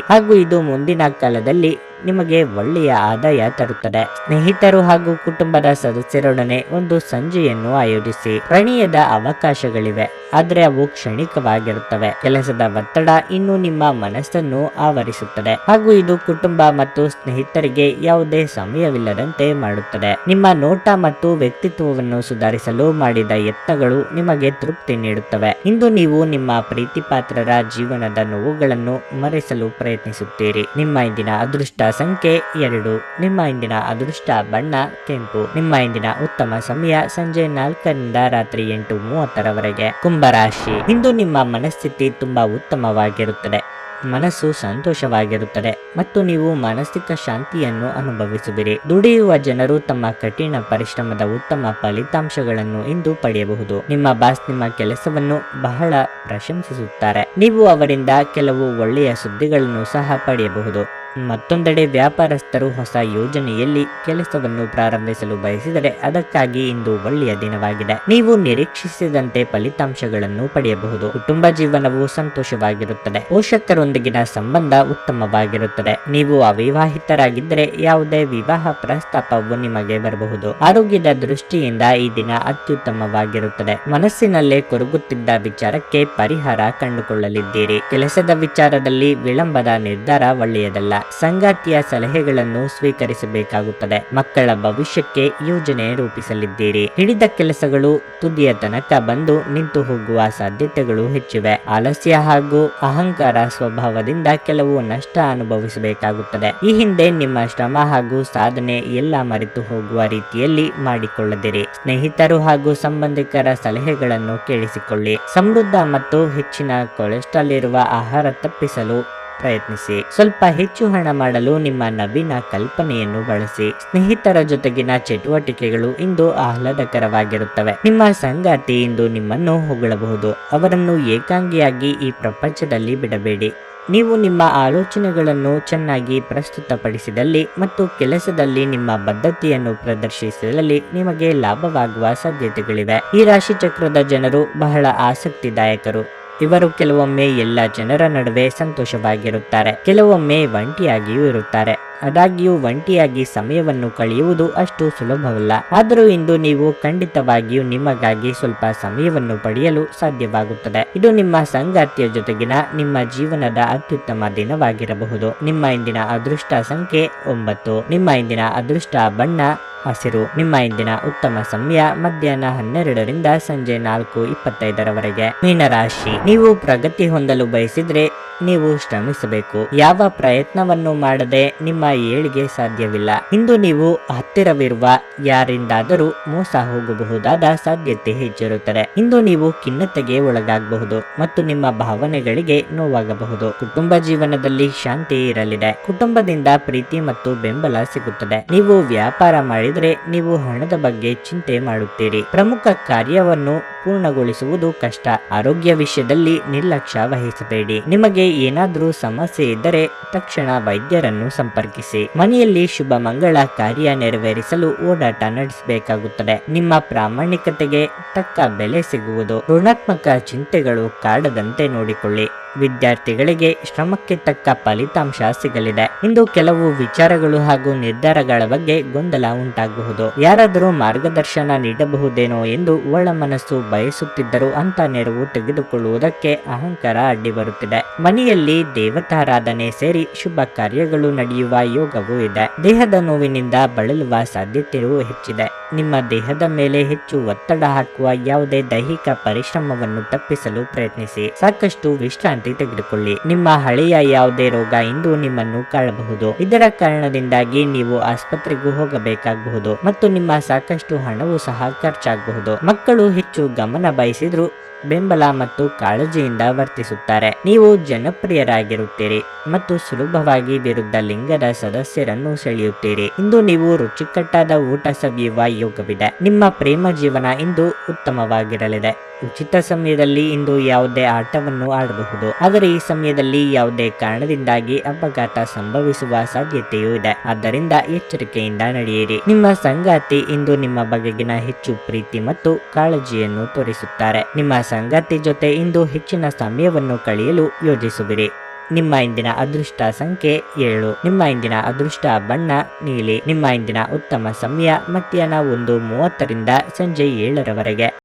ಹಾಗೂ ಇದು ಮುಂದಿನ ಕಾಲದಲ್ಲಿ ನಿಮಗೆ ಒಳ್ಳೆಯ ಆದಾಯ ತರುತ್ತದೆ. ಸ್ನೇಹಿತರು ಹಾಗೂ ಕುಟುಂಬದ ಸದಸ್ಯರೊಡನೆ ಒಂದು ಸಂಜೆಯನ್ನು ಆಯೋಜಿಸಿ. ಪ್ರಣಯದ ಅವಕಾಶಗಳಿವೆ, ಆದರೆ ಅವು ಕ್ಷಣಿಕವಾಗಿರುತ್ತವೆ. ಕೆಲಸದ ಒತ್ತಡ ಇನ್ನು ನಿಮ್ಮ ಮನಸ್ಸನ್ನು ಆವರಿಸುತ್ತದೆ ಹಾಗೂ ಇದು ಕುಟುಂಬ ಮತ್ತು ಸ್ನೇಹಿತರಿಗೆ ಯಾವುದೇ ಸಮಯವಿಲ್ಲದಂತೆ ಮಾಡುತ್ತದೆ. ನಿಮ್ಮ ನೋಟ ಮತ್ತು ವ್ಯಕ್ತಿತ್ವವನ್ನು ಸುಧಾರಿಸಲು ಮಾಡಿದ ಯತ್ನಗಳು ನಿಮಗೆ ತೃಪ್ತಿ ನೀಡುತ್ತವೆ. ಇಂದು ನೀವು ನಿಮ್ಮ ಪ್ರೀತಿಪಾತ್ರರ ಜೀವನದ ನೋವುಗಳನ್ನು ಮರೆಸಲು ಪ್ರಯತ್ನಿಸುತ್ತೀರಿ. ನಿಮ್ಮ ಇಂದಿನ ಅದೃಷ್ಟ ಸಂಖ್ಯೆ 2. ನಿಮ್ಮ ಇಂದಿನ ಅದೃಷ್ಟ ಬಣ್ಣ ಕೆಂಪು. ನಿಮ್ಮ ಇಂದಿನ ಉತ್ತಮ ಸಮಯ ಸಂಜೆ 4 ರಾತ್ರಿ 8:30 ಕುಂಭರಾಶಿ. ಇಂದು ನಿಮ್ಮ ಮನಸ್ಥಿತಿ ತುಂಬಾ ಉತ್ತಮವಾಗಿರುತ್ತದೆ. ಮನಸ್ಸು ಸಂತೋಷವಾಗಿರುತ್ತದೆ ಮತ್ತು ನೀವು ಮಾನಸಿಕ ಶಾಂತಿಯನ್ನು ಅನುಭವಿಸುವಿರಿ. ದುಡಿಯುವ ಜನರು ತಮ್ಮ ಕಠಿಣ ಪರಿಶ್ರಮದ ಉತ್ತಮ ಫಲಿತಾಂಶಗಳನ್ನು ಇಂದು ಪಡೆಯಬಹುದು. ನಿಮ್ಮ ಬಾಸ್ ನಿಮ್ಮ ಕೆಲಸವನ್ನು ಬಹಳ ಪ್ರಶಂಸಿಸುತ್ತಾರೆ. ನೀವು ಅವರಿಂದ ಕೆಲವು ಒಳ್ಳೆಯ ಸುದ್ದಿಗಳನ್ನು ಸಹ ಪಡೆಯಬಹುದು. ಮತ್ತೊಂದೆಡೆ ವ್ಯಾಪಾರಸ್ಥರು ಹೊಸ ಯೋಜನೆಯಲ್ಲಿ ಕೆಲಸವನ್ನು ಪ್ರಾರಂಭಿಸಲು ಬಯಸಿದರೆ ಅದಕ್ಕಾಗಿ ಇಂದು ಒಳ್ಳೆಯ ದಿನವಾಗಿದೆ. ನೀವು ನಿರೀಕ್ಷಿಸಿದಂತೆ ಫಲಿತಾಂಶಗಳನ್ನು ಪಡೆಯಬಹುದು. ಕುಟುಂಬ ಜೀವನವು ಸಂತೋಷವಾಗಿರುತ್ತದೆ. ಪೋಷಕರೊಂದಿಗಿನ ಸಂಬಂಧ ಉತ್ತಮವಾಗಿರುತ್ತದೆ. ನೀವು ಅವಿವಾಹಿತರಾಗಿದ್ದರೆ ಯಾವುದೇ ವಿವಾಹ ಪ್ರಸ್ತಾಪವು ನಿಮಗೆ ಬರಬಹುದು. ಆರೋಗ್ಯದ ದೃಷ್ಟಿಯಿಂದ ಈ ದಿನ ಅತ್ಯುತ್ತಮವಾಗಿರುತ್ತದೆ. ಮನಸ್ಸಿನಲ್ಲೇ ಕೊರಗುತ್ತಿದ್ದ ವಿಚಾರಕ್ಕೆ ಪರಿಹಾರ ಕಂಡುಕೊಳ್ಳಲಿದ್ದೀರಿ. ಕೆಲಸದ ವಿಚಾರದಲ್ಲಿ ವಿಳಂಬದ ನಿರ್ಧಾರ ಒಳ್ಳೆಯದಲ್ಲ. ಸಂಗಾತಿಯ ಸಲಹೆಗಳನ್ನು ಸ್ವೀಕರಿಸಬೇಕಾಗುತ್ತದೆ. ಮಕ್ಕಳ ಭವಿಷ್ಯಕ್ಕೆ ಯೋಜನೆ ರೂಪಿಸಲಿದ್ದೀರಿ. ಹಿಡಿದ ಕೆಲಸಗಳು ತುದಿಯ ತನಕ ಬಂದು ನಿಂತು ಹೋಗುವ ಸಾಧ್ಯತೆಗಳು ಹೆಚ್ಚಿವೆ. ಆಲಸ್ಯ ಹಾಗೂ ಅಹಂಕಾರ ಸ್ವಭಾವದಿಂದ ಕೆಲವು ನಷ್ಟ ಅನುಭವಿಸಬೇಕಾಗುತ್ತದೆ. ಈ ಹಿಂದೆ ನಿಮ್ಮ ಶ್ರಮ ಹಾಗೂ ಸಾಧನೆ ಎಲ್ಲ ಮರೆತು ಹೋಗುವ ರೀತಿಯಲ್ಲಿ ಮಾಡಿಕೊಳ್ಳದಿರಿ. ಸ್ನೇಹಿತರು ಹಾಗೂ ಸಂಬಂಧಿಕರ ಸಲಹೆಗಳನ್ನು ಕೇಳಿಸಿಕೊಳ್ಳಿ. ಸಮೃದ್ಧ ಮತ್ತು ಹೆಚ್ಚಿನ ಕೊಲೆಸ್ಟ್ರಾಲ್ ಇರುವ ಆಹಾರ ತಪ್ಪಿಸಲು ಪ್ರಯತ್ನಿಸಿ. ಸ್ವಲ್ಪ ಹೆಚ್ಚು ಹಣ ಮಾಡಲು ನಿಮ್ಮ ನವೀನ ಕಲ್ಪನೆಯನ್ನು ಬಳಸಿ. ಸ್ನೇಹಿತರ ಜೊತೆಗಿನ ಚಟುವಟಿಕೆಗಳು ಇಂದು ಆಹ್ಲಾದಕರವಾಗಿರುತ್ತವೆ. ನಿಮ್ಮ ಸಂಗಾತಿ ಇಂದು ನಿಮ್ಮನ್ನು ಹೊಗಳಬಹುದು. ಅವರನ್ನು ಏಕಾಂಗಿಯಾಗಿ ಈ ಪ್ರಪಂಚದಲ್ಲಿ ಬಿಡಬೇಡಿ. ನೀವು ನಿಮ್ಮ ಆಲೋಚನೆಗಳನ್ನು ಚೆನ್ನಾಗಿ ಪ್ರಸ್ತುತಪಡಿಸಿದಲ್ಲಿ ಮತ್ತು ಕೆಲಸದಲ್ಲಿ ನಿಮ್ಮ ಬದ್ಧತೆಯನ್ನು ಪ್ರದರ್ಶಿಸಿದಲ್ಲಿ ನಿಮಗೆ ಲಾಭವಾಗುವ ಸಾಧ್ಯತೆಗಳಿವೆ. ಈ ರಾಶಿ ಚಕ್ರದ ಜನರು ಬಹಳ ಆಸಕ್ತಿದಾಯಕರು. ಇವರು ಕೆಲವೊಮ್ಮೆ ಎಲ್ಲ ಜನರ ನಡುವೆ ಸಂತೋಷವಾಗಿರುತ್ತಾರೆ, ಕೆಲವೊಮ್ಮೆ ಒಂಟಿಯಾಗಿಯೂ ಇರುತ್ತಾರೆ. ಆದಾಗ್ಯೂ ಒಂಟಿಯಾಗಿ ಸಮಯವನ್ನು ಕಳೆಯುವುದು ಅಷ್ಟು ಸುಲಭವಲ್ಲ. ಆದರೂ ಇಂದು ನೀವು ಖಂಡಿತವಾಗಿಯೂ ನಿಮಗಾಗಿ ಸ್ವಲ್ಪ ಸಮಯವನ್ನು ಪಡೆಯಲು ಸಾಧ್ಯವಾಗುತ್ತದೆ. ಇದು ನಿಮ್ಮ ಸಂಗಾತಿಯ ಜೊತೆಗಿನ ನಿಮ್ಮ ಜೀವನದ ಅತ್ಯುತ್ತಮ ದಿನವಾಗಿರಬಹುದು. ನಿಮ್ಮ ಇಂದಿನ ಅದೃಷ್ಟ ಸಂಖ್ಯೆ 9. ನಿಮ್ಮ ಇಂದಿನ ಅದೃಷ್ಟ ಬಣ್ಣ ಹಸಿರು. ನಿಮ್ಮ ಇಂದಿನ ಉತ್ತಮ ಸಮಯ ಮಧ್ಯಾಹ್ನ 12ರಿಂದ ಸಂಜೆ 4:25 ಮೀನರಾಶಿ, ನೀವು ಪ್ರಗತಿ ಹೊಂದಲು ಬಯಸಿದ್ರೆ ನೀವು ಶ್ರಮಿಸಬೇಕು. ಯಾವ ಪ್ರಯತ್ನವನ್ನು ಮಾಡದೆ ನಿಮ್ಮ ಏಳಿಗೆ ಸಾಧ್ಯವಿಲ್ಲ. ಇಂದು ನೀವು ಹತ್ತಿರವಿರುವ ಯಾರಿಂದಾದರೂ ಮೋಸ ಹೋಗಬಹುದಾದ ಸಾಧ್ಯತೆ ಹೆಚ್ಚಿರುತ್ತದೆ. ಇಂದು ನೀವು ಖಿನ್ನತೆಗೆ ಒಳಗಾಗಬಹುದು ಮತ್ತು ನಿಮ್ಮ ಭಾವನೆಗಳಿಗೆ ನೋವಾಗಬಹುದು. ಕುಟುಂಬ ಜೀವನದಲ್ಲಿ ಶಾಂತಿ ಇರಲಿದೆ. ಕುಟುಂಬದಿಂದ ಪ್ರೀತಿ ಮತ್ತು ಬೆಂಬಲ ಸಿಗುತ್ತದೆ. ನೀವು ವ್ಯಾಪಾರ ಮಾಡಿದರೆ ನೀವು ಹಣದ ಬಗ್ಗೆ ಚಿಂತೆ ಮಾಡುತ್ತೀರಿ. ಪ್ರಮುಖ ಕಾರ್ಯವನ್ನು ಪೂರ್ಣಗೊಳಿಸುವುದು ಕಷ್ಟ. ಆರೋಗ್ಯ ವಿಷಯದಲ್ಲಿ ನಿರ್ಲಕ್ಷ್ಯ ವಹಿಸಬೇಡಿ. ನಿಮಗೆ ಏನಾದರೂ ಸಮಸ್ಯೆ ಇದ್ದರೆ ತಕ್ಷಣ ವೈದ್ಯರನ್ನು ಸಂಪರ್ಕಿಸಿ. ಮನೆಯಲ್ಲಿ ಶುಭ ಮಂಗಳ ಕಾರ್ಯ ನೆರವೇರಿಸಲು ಓಡಾಟ ನಡೆಸಬೇಕಾಗುತ್ತದೆ. ನಿಮ್ಮ ಪ್ರಾಮಾಣಿಕತೆಗೆ ತಕ್ಕ ಬೆಲೆ ಸಿಗುವುದು. ಋಣಾತ್ಮಕ ಚಿಂತೆಗಳು ಕಾಡದಂತೆ ನೋಡಿಕೊಳ್ಳಿ. ವಿದ್ಯಾರ್ಥಿಗಳಿಗೆ ಶ್ರಮಕ್ಕೆ ತಕ್ಕ ಫಲಿತಾಂಶ ಸಿಗಲಿದೆ. ಇಂದು ಕೆಲವು ವಿಚಾರಗಳು ಹಾಗೂ ನಿರ್ಧಾರಗಳ ಬಗ್ಗೆ ಗೊಂದಲ ಉಂಟಾಗಬಹುದು. ಯಾರಾದರೂ ಮಾರ್ಗದರ್ಶನ ನೀಡಬಹುದೇನೋ ಎಂದು ಒಳ ಮನಸ್ಸು ಬಯಸುತ್ತಿದ್ದರೂ ಅಂತ ನೆರವು ತೆಗೆದುಕೊಳ್ಳುವುದಕ್ಕೆ ಅಹಂಕಾರ ಅಡ್ಡಿ ಬರುತ್ತಿದೆ. ಮನೆಯಲ್ಲಿ ದೇವತಾರಾಧನೆ ಸೇರಿ ಶುಭ ಕಾರ್ಯಗಳು ನಡೆಯುವ ಯೋಗವೂ ಇದೆ. ದೇಹದ ನೋವಿನಿಂದ ಬಳಲುವ ಸಾಧ್ಯತೆಯೂ ಹೆಚ್ಚಿದೆ. ನಿಮ್ಮ ದೇಹದ ಮೇಲೆ ಹೆಚ್ಚು ಒತ್ತಡ ಹಾಕುವ ಯಾವುದೇ ದೈಹಿಕ ಪರಿಶ್ರಮವನ್ನು ತಪ್ಪಿಸಲು ಪ್ರಯತ್ನಿಸಿ. ಸಾಕಷ್ಟು ವಿಶ್ರಾಂತಿ ತೆಗೆದುಕೊಳ್ಳಿ. ನಿಮ್ಮ ಹಳೆಯ ಯಾವುದೇ ರೋಗ ಇಂದು ನಿಮ್ಮನ್ನು ಕಾಡಬಹುದು. ಇದರ ಕಾರಣದಿಂದಾಗಿ ನೀವು ಆಸ್ಪತ್ರೆಗೂ ಹೋಗಬೇಕಾಗಬಹುದು ಮತ್ತು ನಿಮ್ಮ ಸಾಕಷ್ಟು ಹಣವೂ ಸಹ ಖರ್ಚಾಗಬಹುದು. ಮಕ್ಕಳು ಹೆಚ್ಚು ಗಮನ ಬಯಸಿದ್ರು ಬೆಂಬಲ ಮತ್ತು ಕಾಳಜಿಯಿಂದ ವರ್ತಿಸುತ್ತಾರೆ. ನೀವು ಜನಪ್ರಿಯರಾಗಿರುತ್ತೀರಿ ಮತ್ತು ಸುಲಭವಾಗಿ ವಿರುದ್ಧ ಲಿಂಗದ ಸದಸ್ಯರನ್ನು ಸೆಳೆಯುತ್ತೀರಿ. ಇಂದು ನೀವು ರುಚಿಕಟ್ಟಾದ ಊಟ ಸವಿಯುವ ಯೋಗವಿದೆ. ನಿಮ್ಮ ಪ್ರೇಮ ಜೀವನ ಇಂದು ಉತ್ತಮವಾಗಿರಲಿದೆ. ಉಚಿತ ಸಮಯದಲ್ಲಿ ಇಂದು ಯಾವುದೇ ಆಟವನ್ನು ಆಡಬಹುದು, ಆದರೆ ಈ ಸಮಯದಲ್ಲಿ ಯಾವುದೇ ಕಾರಣದಿಂದಾಗಿ ಅಪಘಾತ ಸಂಭವಿಸುವ ಸಾಧ್ಯತೆಯೂ ಇದೆ. ಆದ್ದರಿಂದ ಎಚ್ಚರಿಕೆಯಿಂದ ನಡೆಯಿರಿ. ನಿಮ್ಮ ಸಂಗಾತಿ ಇಂದು ನಿಮ್ಮ ಬಗೆಗಿನ ಹೆಚ್ಚು ಪ್ರೀತಿ ಮತ್ತು ಕಾಳಜಿಯನ್ನು ತೋರಿಸುತ್ತಾರೆ. ನಿಮ್ಮ ಸಂಗಾತಿ ಜೊತೆ ಇಂದು ಹೆಚ್ಚಿನ ಸಮಯವನ್ನು ಕಳೆಯಲು ಯೋಜಿಸುವಿರಿ. ನಿಮ್ಮ ಇಂದಿನ ಅದೃಷ್ಟ ಸಂಖ್ಯೆ 7. ನಿಮ್ಮ ಇಂದಿನ ಅದೃಷ್ಟ ಬಣ್ಣ ನೀಲಿ. ನಿಮ್ಮ ಇಂದಿನ ಉತ್ತಮ ಸಮಯ ಮಧ್ಯಾಹ್ನ 1:30ರಿಂದ ಸಂಜೆ 7:00